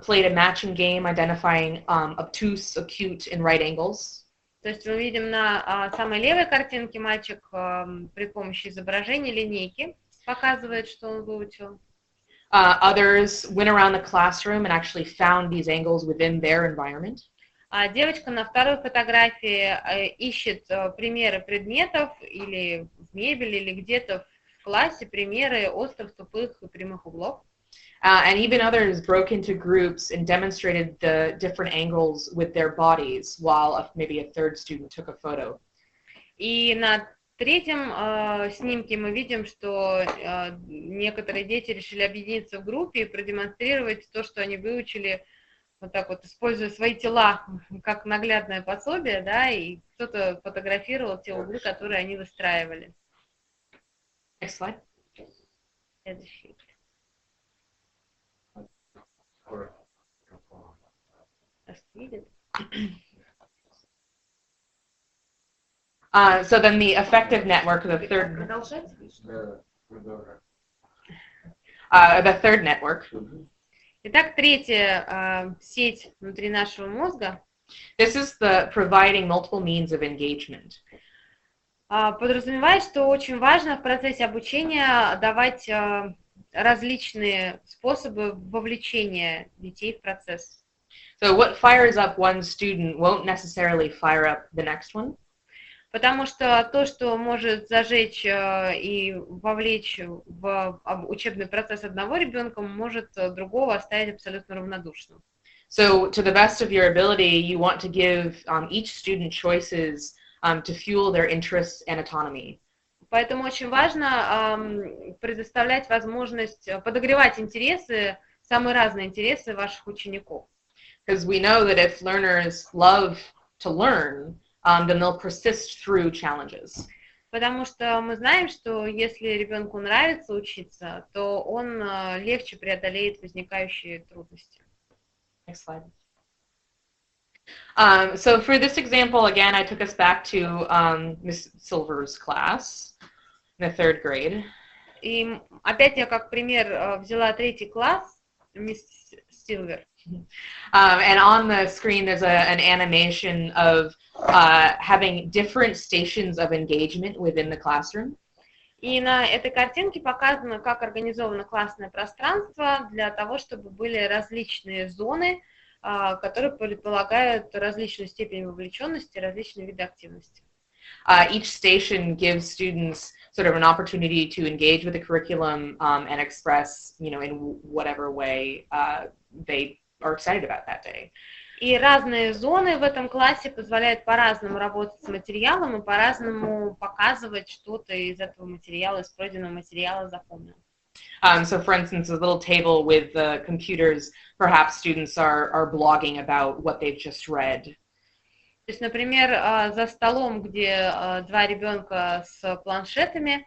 played a matching game identifying obtuse, acute, and right angles. То есть мы видим на самой левой картинке мальчик при помощи изображения линейки показывает, что он выучил. Others went around the classroom and actually found these angles within their environment. А девочка на второй фотографии ищет примеры предметов или в мебели, или где-то в классе примеры острых, тупых и прямых углов. And even others broke into groups and demonstrated the different angles with their bodies, while maybe a third student took a photo. И на третьем снимке мы видим, что некоторые дети решили объединиться в группе и продемонстрировать то, что они выучили, вот так вот, используя свои тела как наглядное пособие, да, и кто-то фотографировал те углы, которые они выстраивали. Next slide. Следующий. So then the effective network, the third network. Итак, третья сеть внутри нашего мозга. This is the providing multiple means of engagement. Подразумевает, что очень важно в процессе обучения давать различные способы вовлечения детей в процесс. So what fires up one student won't necessarily fire up the next one. Потому что то, что может зажечь и вовлечь в учебный процесс одного ребенка, может другого оставить абсолютно равнодушным. So to the best of your ability, you want to give each student choices to fuel their interests and autonomy. Поэтому очень важно предоставлять возможность подогревать интересы, самые разные интересы ваших учеников. Because we know that if learners love to learn, then they'll persist through challenges. Потому что мы знаем, что если ребенку нравится учиться, то он легче преодолеет возникающие трудности. Next slide. So for this example, again, I took us back to Miss Silver's class in the 3rd grade. И опять я как пример взяла 3-й класс, мисс Силвер. And on the screen there's an animation of having different stations of engagement within the classroom. И на этой картинке показано, как организовано классное пространство для того, чтобы были различные зоны, которые предполагают различную степень вовлеченности, различные виды активности. Each station gives students sort of an opportunity to engage with the curriculum and express, in whatever way they are excited about that day. И разные зоны в этом классе позволяют по-разному работать с материалом и по-разному показывать что-то из этого материала, из пройденного материала запомнил. So for instance, a little table with the computers, perhaps students are blogging about what they've just read. То есть, например, за столом, где 2 ребенка с планшетами,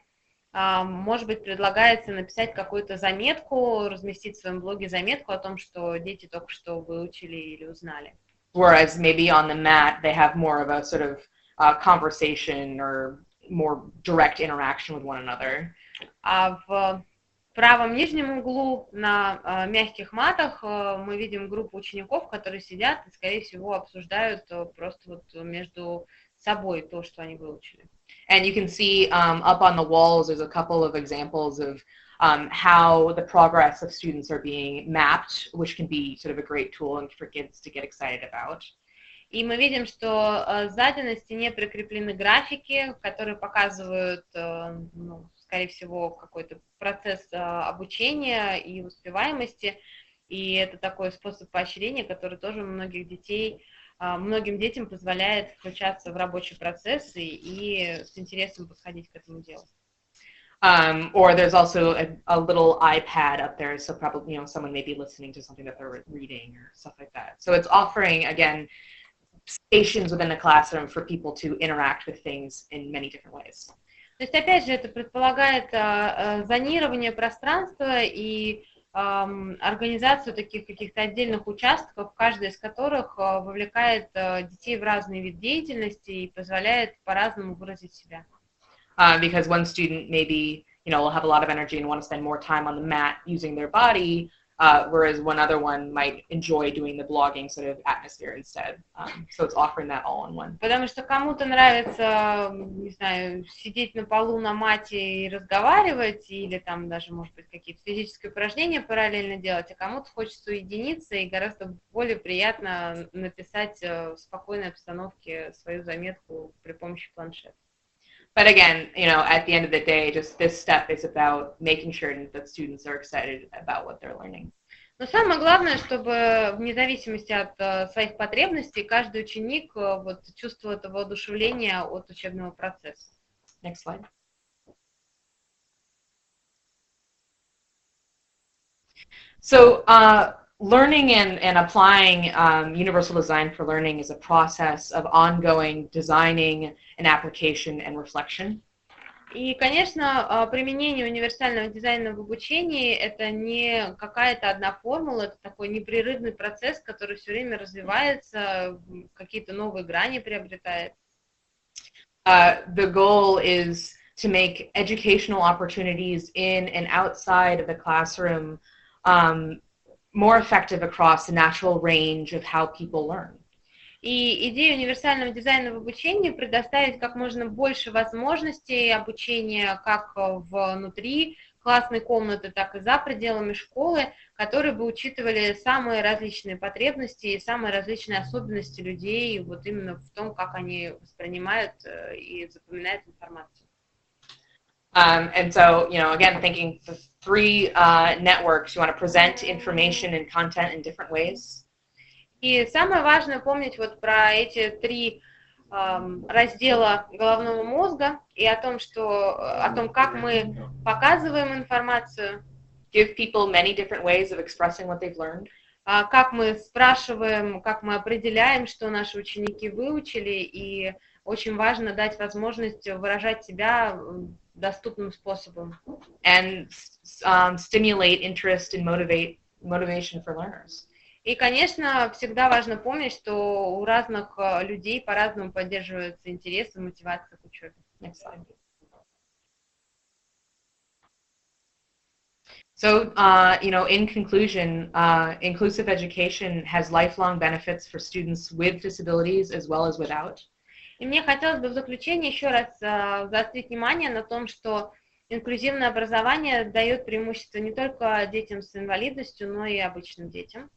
может быть, предлагается написать какую-то заметку, разместить в своем блоге заметку о том, что дети только что выучили или узнали. Whereas maybe on the mat they have more of a sort of conversation or more direct interaction with one another. А в правом нижнем углу на мягких матах мы видим группу учеников, которые сидят и, скорее всего, обсуждают просто вот между собой то, что они выучили. And you can see up on the walls there's a couple of examples of how the progress of students are being mapped, which can be sort of a great tool for kids to get excited about. И мы видим, что сзади на стене прикреплены графики, которые показывают, скорее всего, какой-то процесс обучения и успеваемости. И это такой способ поощрения, который тоже многим детям позволяет включаться в рабочий процесс и с интересом подходить к этому делу. Or there's also a little iPad up there, so probably someone may be listening to something that they're reading or stuff like that. So it's offering, again, stations within the classroom for people to interact with things in many different ways. То есть, опять же, это предполагает зонирование пространства и организацию таких каких-то отдельных участков, каждый из которых вовлекает детей в разные виды деятельности и позволяет по-разному выразить себя. Because one student maybe, will have a lot of energy and want to spend more time on the mat using their body, whereas one other one might enjoy doing the blogging sort of atmosphere instead. So it's offering that all in one. Потому что кому-то нравится, не знаю, сидеть на полу на мате и разговаривать, или там даже, может быть, какие-то физические упражнения параллельно делать, а кому-то хочется уединиться и гораздо более приятно написать в спокойной обстановке свою заметку при помощи планшета. But again, at the end of the day, just this step is about making sure that students are excited about what they're learning. Но самое главное, чтобы вне зависимости от своих потребностей каждый ученик чувствовал это воодушевление от учебного процесса. Next slide. So, learning and applying universal design for learning is a process of ongoing designing and application and reflection. И, конечно, применение универсального дизайна в обучении – это не какая-то одна формула, это такой непрерывный процесс, который все время развивается, какие-то новые грани приобретает. The goal is to make educational opportunities in and outside of the classroom more effective across the natural range of how people learn. И идея универсального дизайна в обучении предоставить как можно больше возможностей обучения как внутри классной комнаты, так и за пределами школы, которые бы учитывали самые различные потребности и самые различные особенности людей вот именно в том, как они воспринимают и запоминают информацию. And so, you know, again, thinking the three networks, you want to present information and content in different ways. И самое важное помнить вот про эти три раздела головного мозга и о том, как мы показываем информацию. Give people many different ways of expressing what they've learned. Как мы спрашиваем, как мы определяем, что наши ученики выучили, и очень важно дать возможность выражать себя доступным способом. And stimulate interest and motivation for learners. И, конечно, всегда важно помнить, что у разных людей по-разному поддерживаются интересы и мотивация к учебе. Next slide. So, you know, in conclusion, inclusive education has lifelong benefits for students with disabilities as well as without. И мне хотелось бы в заключение еще раз заострить внимание на том, что инклюзивное образование дает преимущество не только детям с инвалидностью, но и обычным детям.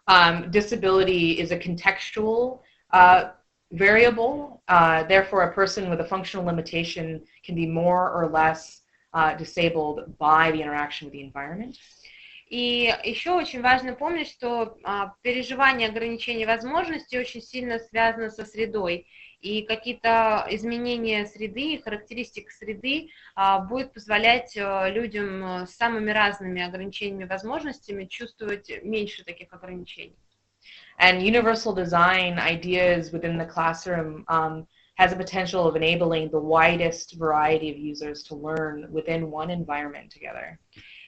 Disability is a contextual variable. Therefore, a person with a functional limitation can be more or less disabled by the interaction with the environment. И еще очень важно помнить, что переживание ограничений возможностей очень сильно связано со средой. И какие-то изменения среды, характеристик среды будет позволять людям с самыми разными ограничениями возможностями чувствовать меньше таких ограничений. And universal design ideas within the classroom has a potential of enabling the widest variety of users to learn within one environment together.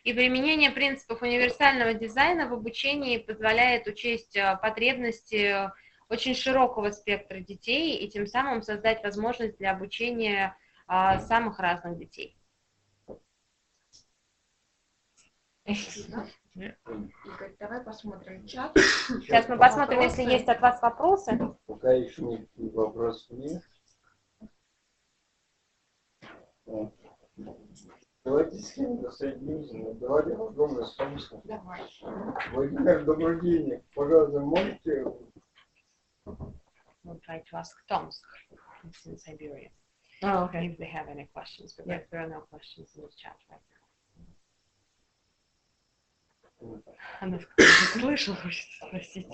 И применение принципов универсального дизайна в обучении позволяет учесть потребности очень широкого спектра детей и тем самым создать возможность для обучения самых разных детей. Игорь, давай посмотрим чат. Сейчас мы посмотрим, если есть от вас вопросы. Пока еще никаких вопросов нет. Давайте с кем-то соединимся. Давайте огромное спасибо. Давай. Владимир, добрый день. Пожалуйста, можете... We'll try to ask Tomsk, it's in Siberia. Oh, okay. If they have any questions, but there are no questions in the chat right now. Она слышала, хочет спросить.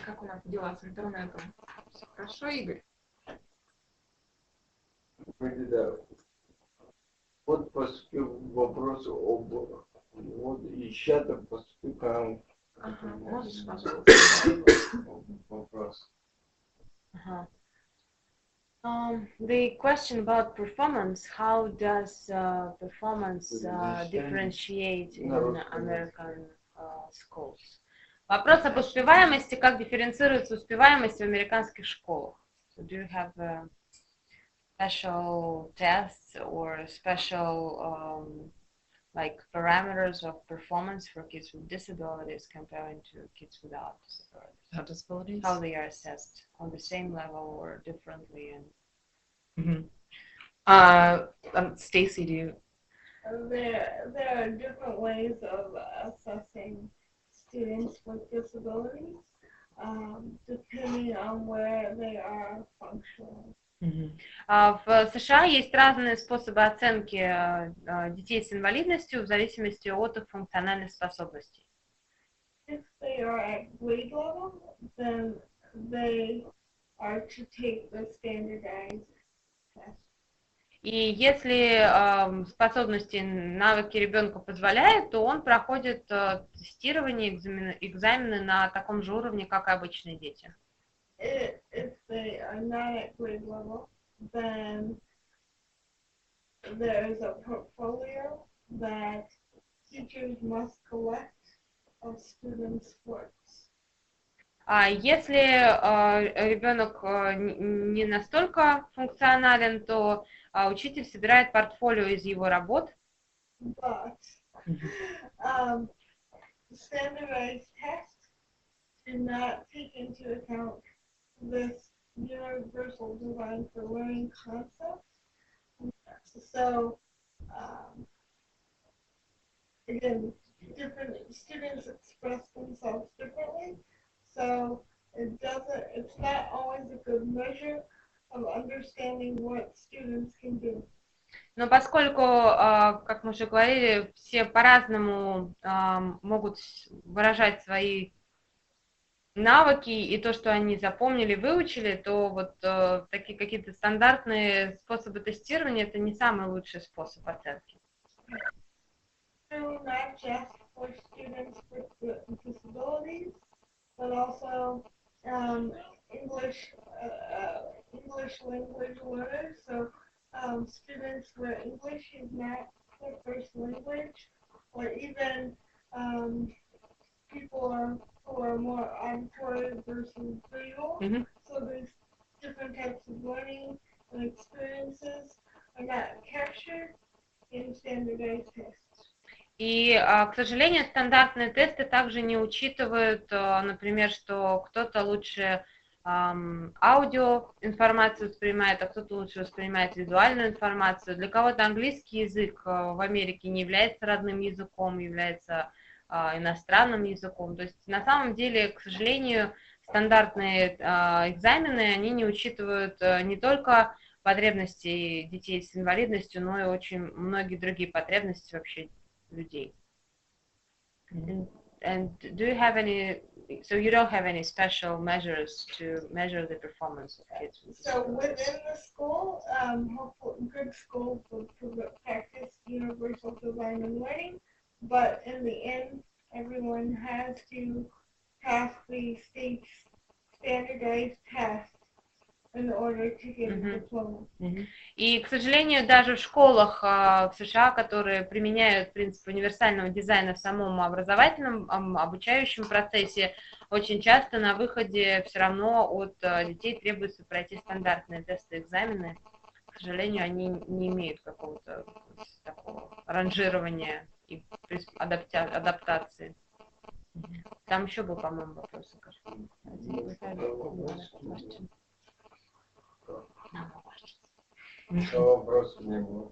Как у нас дела с интернетом? Все хорошо, Игорь? Да. Вот поступил вопрос об... Вот из чата поступил к нам... Ага, можешь, пожалуйста? Вопрос. The question about performance, how does performance differentiate in American schools? Вопрос об успеваемости, как дифференцируется успеваемость в американских школах? So do you have special tests or special like parameters of performance for kids with disabilities comparing to kids without disabilities? How they are assessed on the same level or differently? And Stacy, do you? There are different ways of assessing students with disabilities, depending on where they are functioning. В США есть разные способы оценки детей с инвалидностью в зависимости от их функциональных способностей. If they are at grade level, then they are to take the standardized test. И если способности, навыки ребенка позволяют, то он проходит тестирование, экзамены на таком же уровне, как и обычные дети. If they are not at grade level, then there is a portfolio that teachers must collect of students' works. Если ребенок не настолько функционален, то учитель собирает портфолио из его работ. But standardized tests do not take into account this universal design for learning concept. So, again, different students express themselves differently. So it's not always a good measure of understanding what students can do. Но поскольку, как мы уже говорили, все по-разному могут выражать свои навыки и то, что они запомнили, выучили, то вот такие какие-то стандартные способы тестирования — это не самый лучший способ оценки. Not just for students with disabilities, but also English language learners. So students where English is not their first language, or even people who are more auditory versus visual. Mm-hmm. So there's different types of learning and experiences are not captured in standardized tests. И, к сожалению, стандартные тесты также не учитывают, например, что кто-то лучше аудиоинформацию воспринимает, а кто-то лучше воспринимает визуальную информацию. Для кого-то английский язык в Америке не является родным языком, является иностранным языком. То есть на самом деле, к сожалению, стандартные экзамены, они не учитывают не только потребности детей с инвалидностью, но и очень многие другие потребности вообще людей. And do you have any, so you don't have any special measures to measure the performance of kids? So within the school, hopefully good schools will practice universal design and learning, but in the end, everyone has to pass the state's standardized test in order to get a diploma. И, к сожалению, даже в школах в США, которые применяют принцип универсального дизайна в самом образовательном, обучающем процессе, очень часто на выходе все равно от детей требуется пройти стандартные тесты, экзамены. К сожалению, они не имеют какого-то такого ранжирования и адаптации. Там еще был, по-моему, вопрос. Вопросов не было.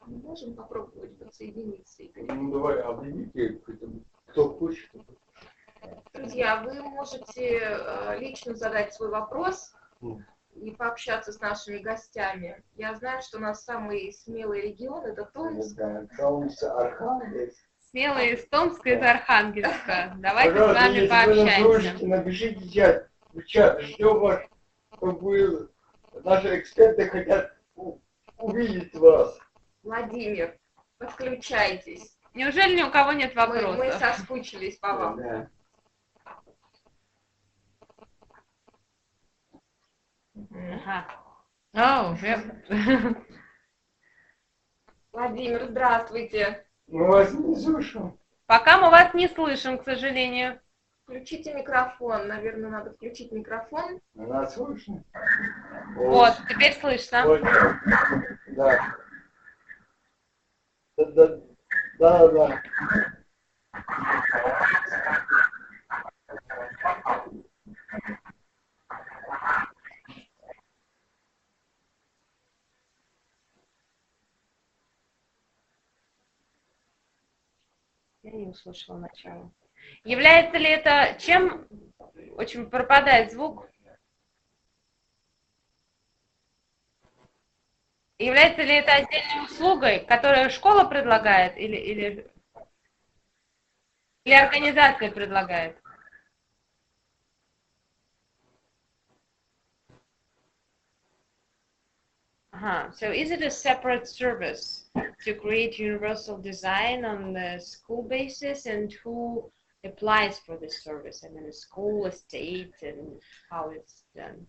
Мы можем попробовать подсоединиться, Игорь? Ну давай, объявите, кто хочет. Друзья, вы можете лично задать свой вопрос и пообщаться с нашими гостями. Я знаю, что у нас самый смелый регион — это Томск. Томск, Архангельск. Смелые из Томска и из Архангельска. Давайте с вами Если пообщаемся. вы слушаете, напишите в чат. Ждем вас, чтобы наши эксперты хотят увидеть вас. Владимир, подключайтесь. Неужели ни у кого нет вопросов? Мы соскучились по вам. Да. Владимир, здравствуйте. Мы вас не слышим. Пока мы вас не слышим, к сожалению. Включите микрофон. Наверное, надо включить микрофон. Нас слышно? Вот, теперь слышно. Вот. Да. Да. Я не услышала начало. Является ли это чем? Очень пропадает звук. Является ли это отдельной услугой, которую школа предлагает или организация предлагает? So is it a separate service to create universal design on the school basis, and who applies for this service? I mean, a school, a state, and how it's done?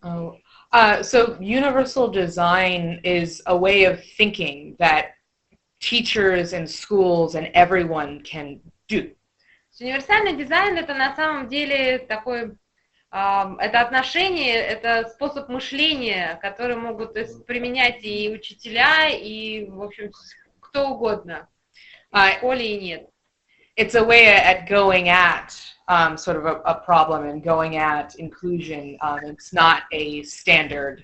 So universal design is a way of thinking that teachers and schools and everyone can do. Универсальный дизайн это на самом деле такой, это отношение, это способ мышления, который могут применять и учителя, и, в общем, кто угодно, в школе и нет. It's a way at going at sort of a problem and going at inclusion. It's not a standard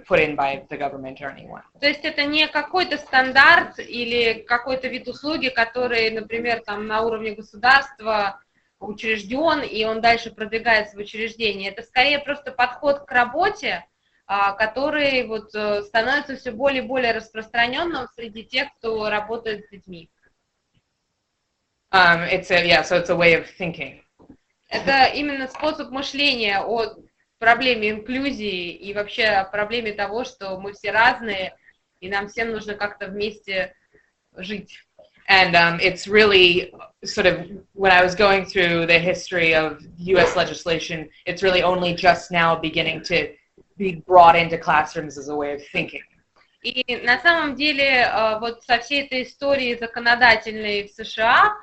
put in by the government or anyone. То есть это не какой-то стандарт или какой-то вид услуги, который, например, там на уровне государства учрежден, и он дальше продвигается в учреждении. Это скорее просто подход к работе, который вот становится все более и более распространенным среди тех, кто работает с детьми. So it's a way of thinking. Это именно способ мышления о проблеме инклюзии и вообще о проблеме того, что мы все разные, и нам всем нужно как-то вместе жить. And it's really sort of, when I was going through the history of U.S. legislation, it's really only just now beginning to be brought into classrooms as a way of thinking. И на самом деле вот со всей этой историей законодательной в США,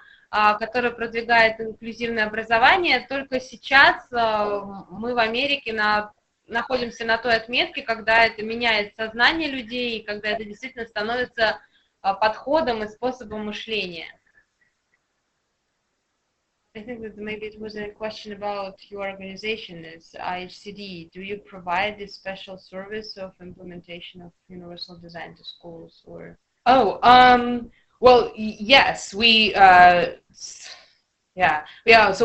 которая продвигает инклюзивное образование, только сейчас мы в Америке находимся на той отметке, когда это меняет сознание людей, и когда это действительно становится подходом и способом мышления. I think that maybe it was a question about your organization as IHCD. Do you provide this special service of implementation of universal design to schools, or? Well, yes, we so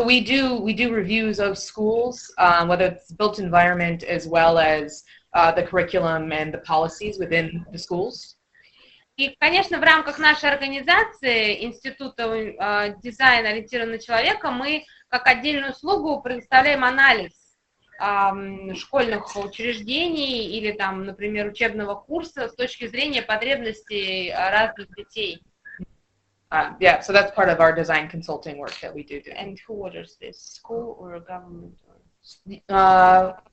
we do reviews of schools, whether it's built environment as well as the curriculum and the policies within the schools. И, конечно, в рамках нашей организации, Института дизайна, ориентированного человека, мы как отдельную услугу предоставляем анализ школьных учреждений или, там, например, учебного курса с точки зрения потребностей разных детей. So that's part of our design consulting work that we do. And who orders this? School or government?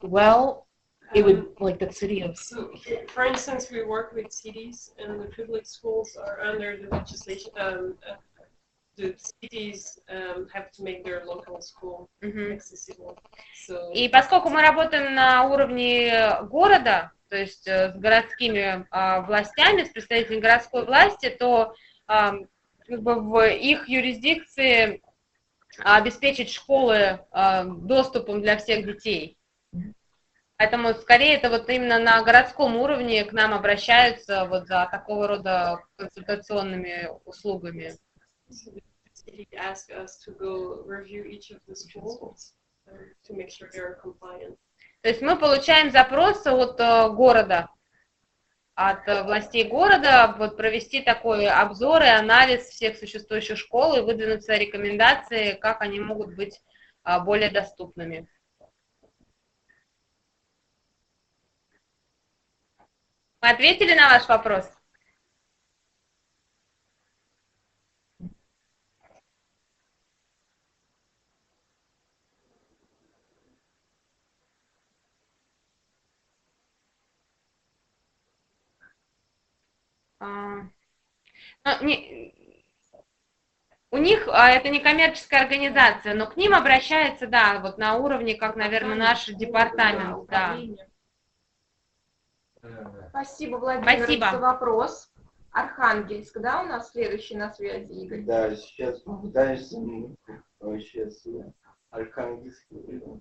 Well, it would, like the city of... So, for instance, we work with cities, and the public schools are under the legislation. The cities have to make their local school accessible. So, и поскольку мы работаем на уровне города, то есть с городскими властями, с представителями городской власти, то как бы в их юрисдикции обеспечить школы доступом для всех детей. Поэтому скорее это вот именно на городском уровне к нам обращаются вот за такого рода консультационными услугами. Ask us to go review each of the schools to make sure they are compliant. То есть мы получаем запросы от города, от властей города, вот провести такой обзор и анализ всех существующих школ и выдвинуть рекомендации, как они могут быть более доступными. Мы ответили на ваш вопрос? У них это не коммерческая организация, но к ним обращается, да, вот на уровне, как, наверное, наш департамент, да. Спасибо, Владимир, Спасибо. за вопрос. Архангельск, да, у нас следующий на связи, Игорь? Да, сейчас пытаемся, сейчас Архангельск. We'll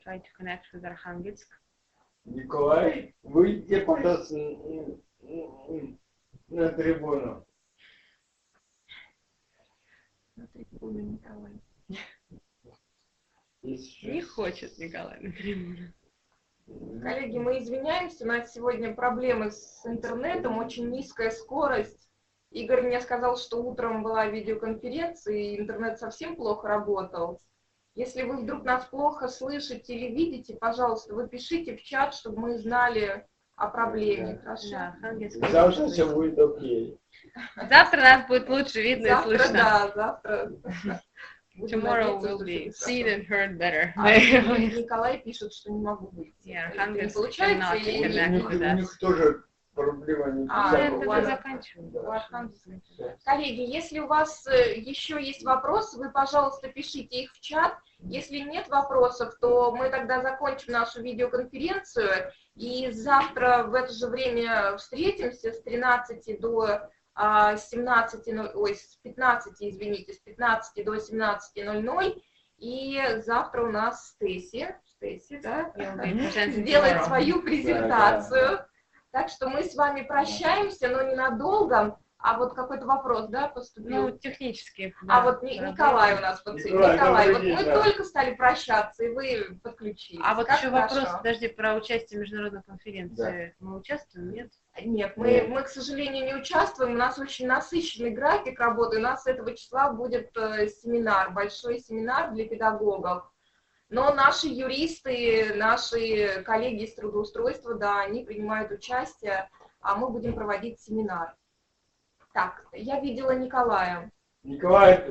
try to connect with Архангельск. Николай, выйдите, пожалуйста, на трибуну. На трибуну, Николай. Не хочет Николай на трибуну. Коллеги, мы извиняемся, у нас сегодня проблемы с интернетом, очень низкая скорость. Игорь мне сказал, что утром была видеоконференция, и интернет совсем плохо работал. Если вы вдруг нас плохо слышите или видите, пожалуйста, вы пишите в чат, чтобы мы знали о проблеме. Хорошо? Да, Завтра все будет окей. завтра нас будет лучше видно и слышно. Да, завтра. Tomorrow will be seen and heard better. Николай пишет, что не могу выйти. Yeah, Это не Архангельск получается, cannot и connect with У us. них тоже проблема не это заканчиваем. Коллеги, если у вас еще есть вопросы, вы, пожалуйста, пишите их в чат. Если нет вопросов, то мы тогда закончим нашу видеоконференцию и завтра в это же время встретимся с 13 до 17, с 15, извините, с 15 до 17:00. И завтра у нас Стейси, да, сделает свою презентацию. Так что мы с вами прощаемся, но ненадолго. А вот какой-то вопрос, да, поступил? Ну, технически. А вот Николай у нас подсоединился. Николай, вот мы только стали прощаться, и вы подключились. А вот как еще хорошо. вопрос, подожди, про участие в международной конференции. Да. Мы участвуем, нет? Нет, мы, к сожалению, не участвуем. У нас очень насыщенный график работы. У нас с этого числа будет семинар, большой семинар для педагогов. Но наши юристы, наши коллеги из трудоустройства, да, они принимают участие, а мы будем проводить семинар. Так, я видела Николая. Николай,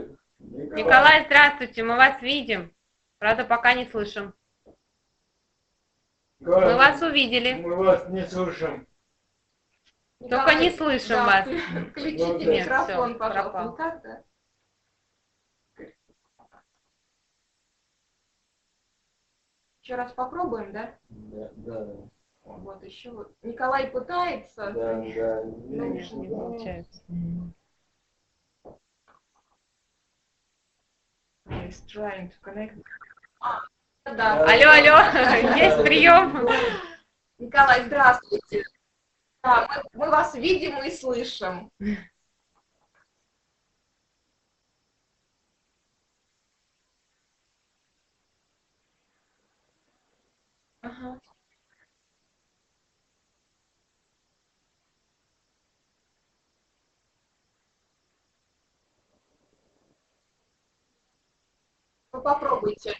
здравствуйте, мы вас видим. Правда, пока не слышим. Николай, мы вас увидели. Мы вас не слышим. Николай, только не слышим да, вас. Включите микрофон, пожалуйста. Никак, да? Еще раз попробуем, да? Да. Вот еще вот. Николай пытается. Да. Не получается. He's trying to connect. Да. Алло, есть прием. Николай, здравствуйте. Да, мы вас видим и слышим. Ага. Вы попробуйте.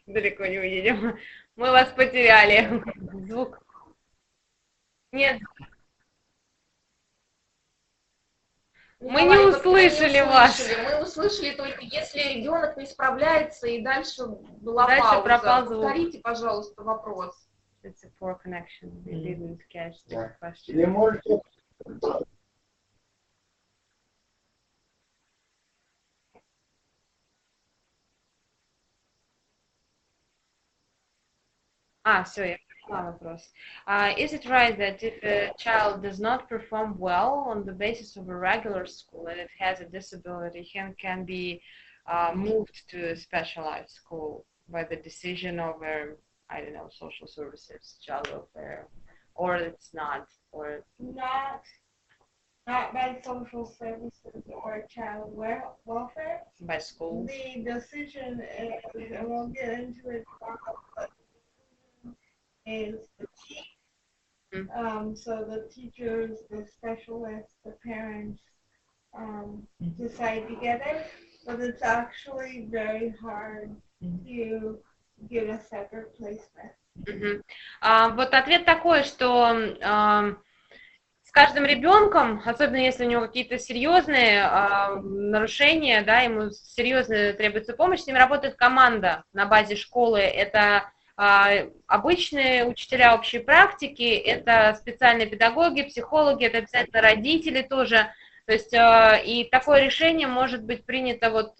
Далеко не уедем. Мы вас потеряли. Звук. Нет. Мы не услышали вас. Мы услышали только, если ребенок не справляется, и дальше была пауза. Пропал звук. Повторите, пожалуйста, вопрос. It's a poor connection. We didn't catch the question. Или можете... Все, я поняла вопрос. Is it right that if a child does not perform well on the basis of a regular school and it has a disability, he can be moved to a specialized school by the decision of, I don't know, social services, child welfare, or it's not, or not by social services or child welfare. By schools. The decision is, and we'll get into it, is the team. So the teachers, the specialists, the parents decide together, but it's actually very hard to get a separate placement. Вот ответ такой, что с каждым ребенком, особенно если у него какие-то серьезные нарушения, да, ему серьезно требуется помощь, с ним работает команда на базе школы. Это обычные учителя общей практики, это специальные педагоги, психологи, это обязательно родители тоже. То есть и такое решение может быть принято вот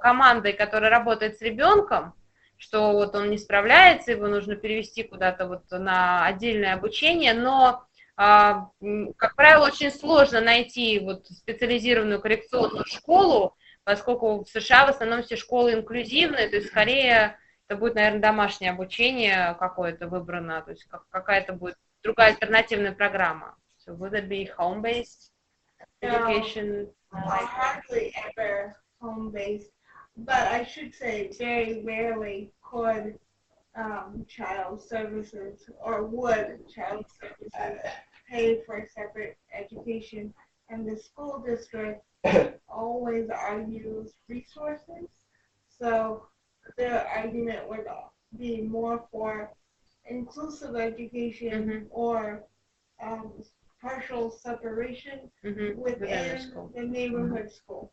командой, которая работает с ребенком, что вот он не справляется, его нужно перевести куда-то вот на отдельное обучение, но, как правило, очень сложно найти вот специализированную коррекционную школу, поскольку в США в основном все школы инклюзивные, то есть скорее это будет, наверное, домашнее обучение какое-то выбрано, то есть какая-то будет другая альтернативная программа. So would it be home-based education? Hardly ever home-based, but I should say very rarely could child services or would child services pay for separate education and the school district always argues resources. So their argument would be more for inclusive education or partial separation within the neighborhood school.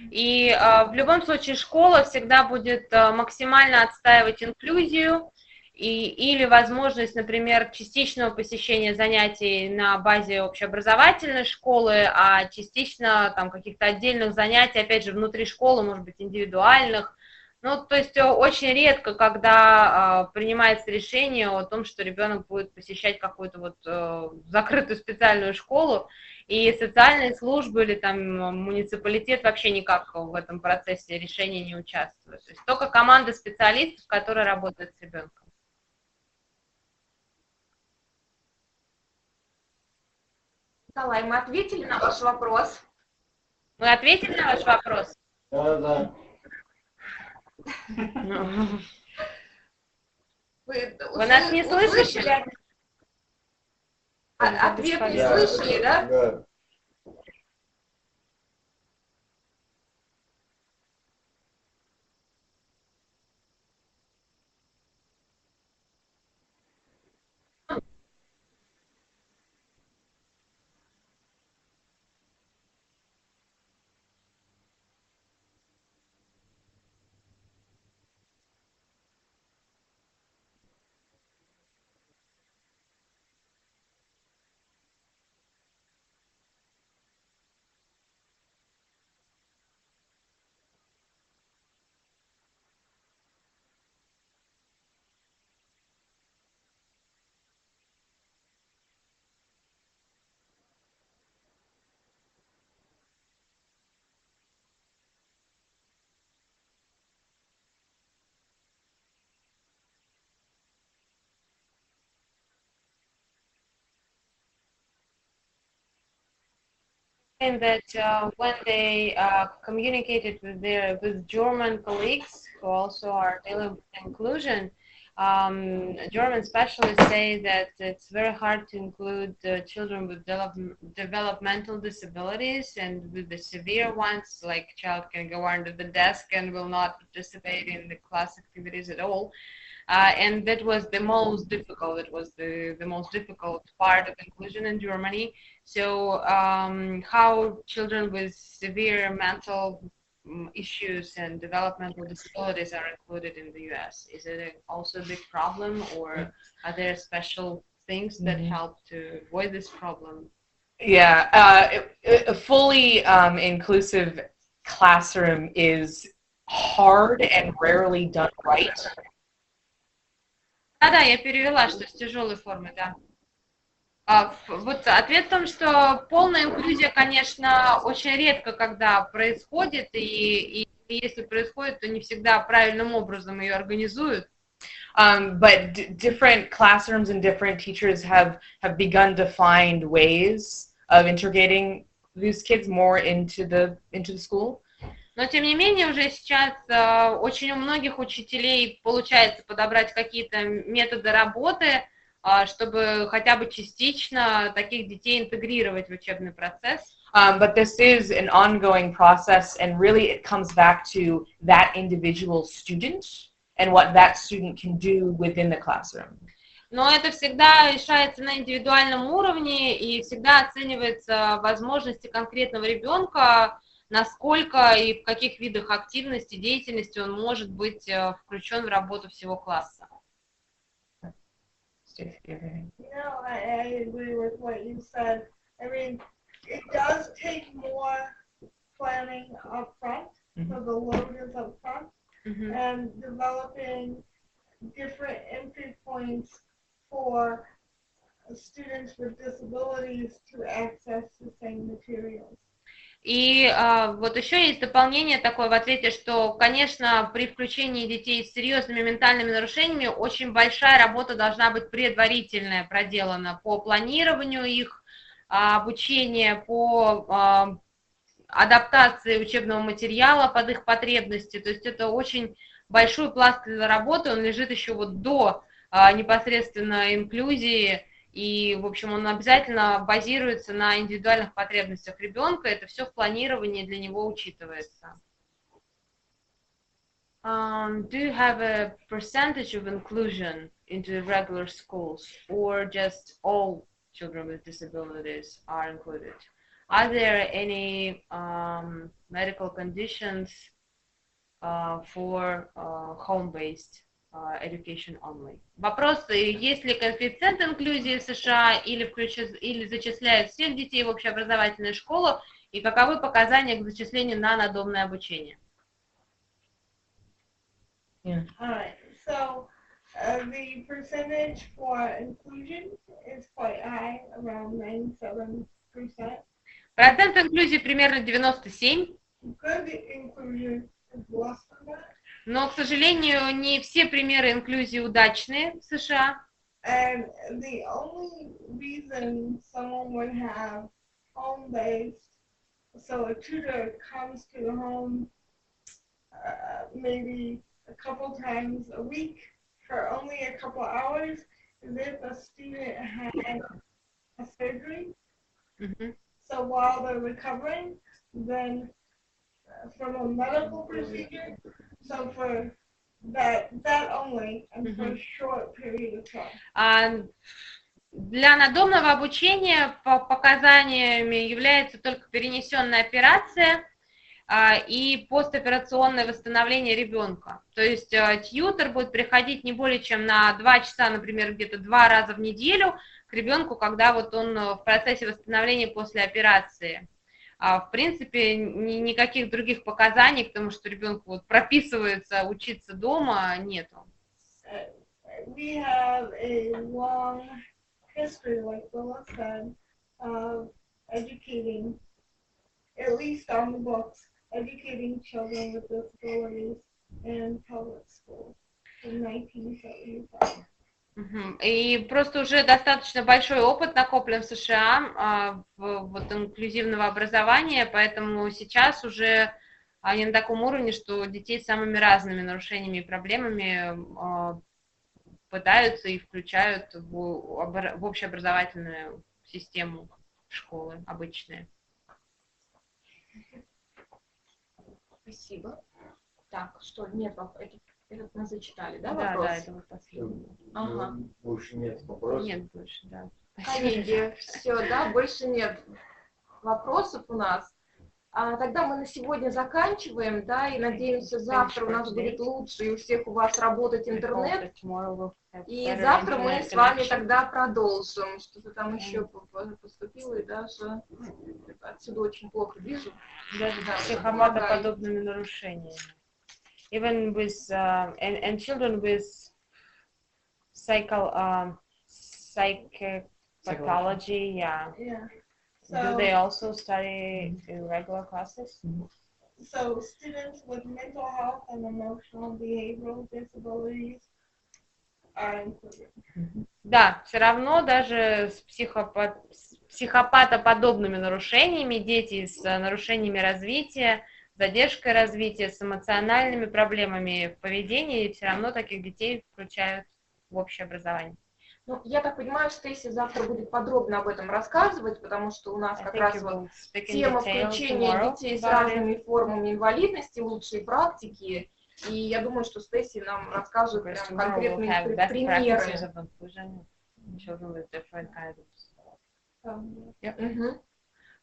И в любом случае школа всегда будет максимально отстаивать инклюзию или возможность, например, частичного посещения занятий на базе общеобразовательной школы, а частично там каких-то отдельных занятий, опять же, внутри школы, может быть, индивидуальных. Ну, то есть очень редко, когда принимается решение о том, что ребенок будет посещать какую-то вот закрытую специальную школу, и социальные службы или там муниципалитет вообще никак в этом процессе решения не участвуют. То есть только команда специалистов, которые работают с ребенком. Николай, мы ответили на ваш вопрос? Мы ответили на ваш вопрос? Да. Вы нас не слышите? Ответ не слышали, да? Да. That when they communicated with German colleagues who also are dealing with inclusion, German specialists say that it's very hard to include children with developmental disabilities, and with the severe ones, like child can go under the desk and will not participate in the class activities at all. And that was the most difficult. It was the most difficult part of inclusion in Germany. So how children with severe mental issues and developmental disabilities are included in the U.S.? Is it also a big problem, or are there special things that help to avoid this problem? Yeah, a fully inclusive classroom is hard and rarely done right. Да, я перевела, что с тяжелой формы, да. Вот ответ в том, что полная инклюзия, конечно, очень редко когда происходит, и если происходит, то не всегда правильным образом ее организуют. But different classrooms and different teachers have begun to find ways of integrating these kids more into the school. Но, тем не менее, уже сейчас очень у многих учителей получается подобрать какие-то методы работы, чтобы хотя бы частично таких детей интегрировать в учебный процесс. But this is an ongoing process, and really it comes back to that individual student and what that student can do within the classroom. Но это всегда решается на индивидуальном уровне, и всегда оценивается возможности конкретного ребенка, насколько и в каких видах активности, деятельности он может быть включен в работу всего класса. No, I agree with what you said. I mean, it does take more planning up front, so the load is up front, and developing different entry points for students with disabilities to access the same materials. И вот еще есть дополнение такое в ответе, что, конечно, при включении детей с серьезными ментальными нарушениями очень большая работа должна быть предварительная проделана по планированию их обучения, по адаптации учебного материала под их потребности. То есть это очень большой пласт работы, он лежит еще вот до непосредственно инклюзии И, в общем, он обязательно базируется на индивидуальных потребностях ребенка, это все в планировании для него учитывается. Do you have a percentage of inclusion into regular schools, or just all children with disabilities are included? Are there any medical conditions for home-based education only? Вопрос, есть ли коэффициент инклюзии в США или зачисляют всех детей в общеобразовательную школу, и каковы показания к зачислению на надомное обучение? The percentage for inclusion is quite high, around 97%. Процент инклюзии примерно 97%. Good inclusion is less than that. Но, к сожалению, не все примеры инклюзии удачные в США. And the only reason someone would have home-based, so a tutor comes to the home maybe a couple times a week for only a couple hours, is if a student had a surgery. So while they're recovering, then from a medical procedure, so for that only, and for a short period of time. Для надомного обучения по показаниями является только перенесенная операция и постоперационное восстановление ребенка. То есть тьютор будет приходить не более чем на 2 часа, например, где-то 2 раза в неделю к ребенку, когда вот он в процессе восстановления после операции. В принципе, никаких других показаний к тому, что ребенку вот прописывается учиться дома, нету. We have a long history, like Willa said, of educating, at least on the books, educating children with disabilities in public schools in 1975. И просто уже достаточно большой опыт накоплен в США вот, инклюзивного образования, поэтому сейчас уже они на таком уровне, что детей с самыми разными нарушениями и проблемами пытаются и включают в общеобразовательную систему школы обычные. Спасибо. Так, что, нет вопросов? Этот мы зачитали, да, Да, вопрос? да, это вот последний. Ага. Больше нет вопросов. Нет больше, да. Коллеги, все, да, больше нет вопросов у нас. Тогда мы на сегодня заканчиваем, да, и надеемся, завтра у нас будет лучше, и у всех у вас работать интернет. И завтра мы с вами тогда продолжим. Что-то там еще поступило, и даже отсюда очень плохо вижу. Даже с психопатоподобными нарушениями. Even with and children with psychopathology, yeah. So, Do they also study in regular classes? So students with mental health and emotional behavioral disabilities are included. Да, все равно даже с психопатоподобными нарушениями, дети с нарушениями развития, задержкой развития, с эмоциональными проблемами в поведении, все равно таких детей включают в общее образование. Ну, я так понимаю, Стейси завтра будет подробно об этом рассказывать, потому что у нас как раз вот тема включения детей с разными формами инвалидности, лучшие практики, и я думаю, что Стейси нам расскажет прям конкретные примеры.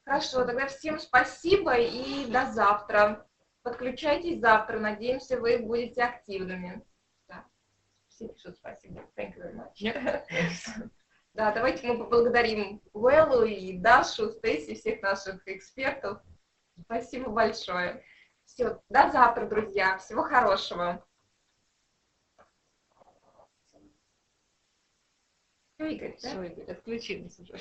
Хорошо, тогда всем спасибо и до завтра. Подключайтесь завтра, надеемся, вы будете активными. Да. Все пишут спасибо. Thank you very much. Да, давайте мы поблагодарим Уиллу и Дашу, Стейси, всех наших экспертов. Спасибо большое. Все, до завтра, друзья. Всего хорошего. Все, Игорь, отключились уже.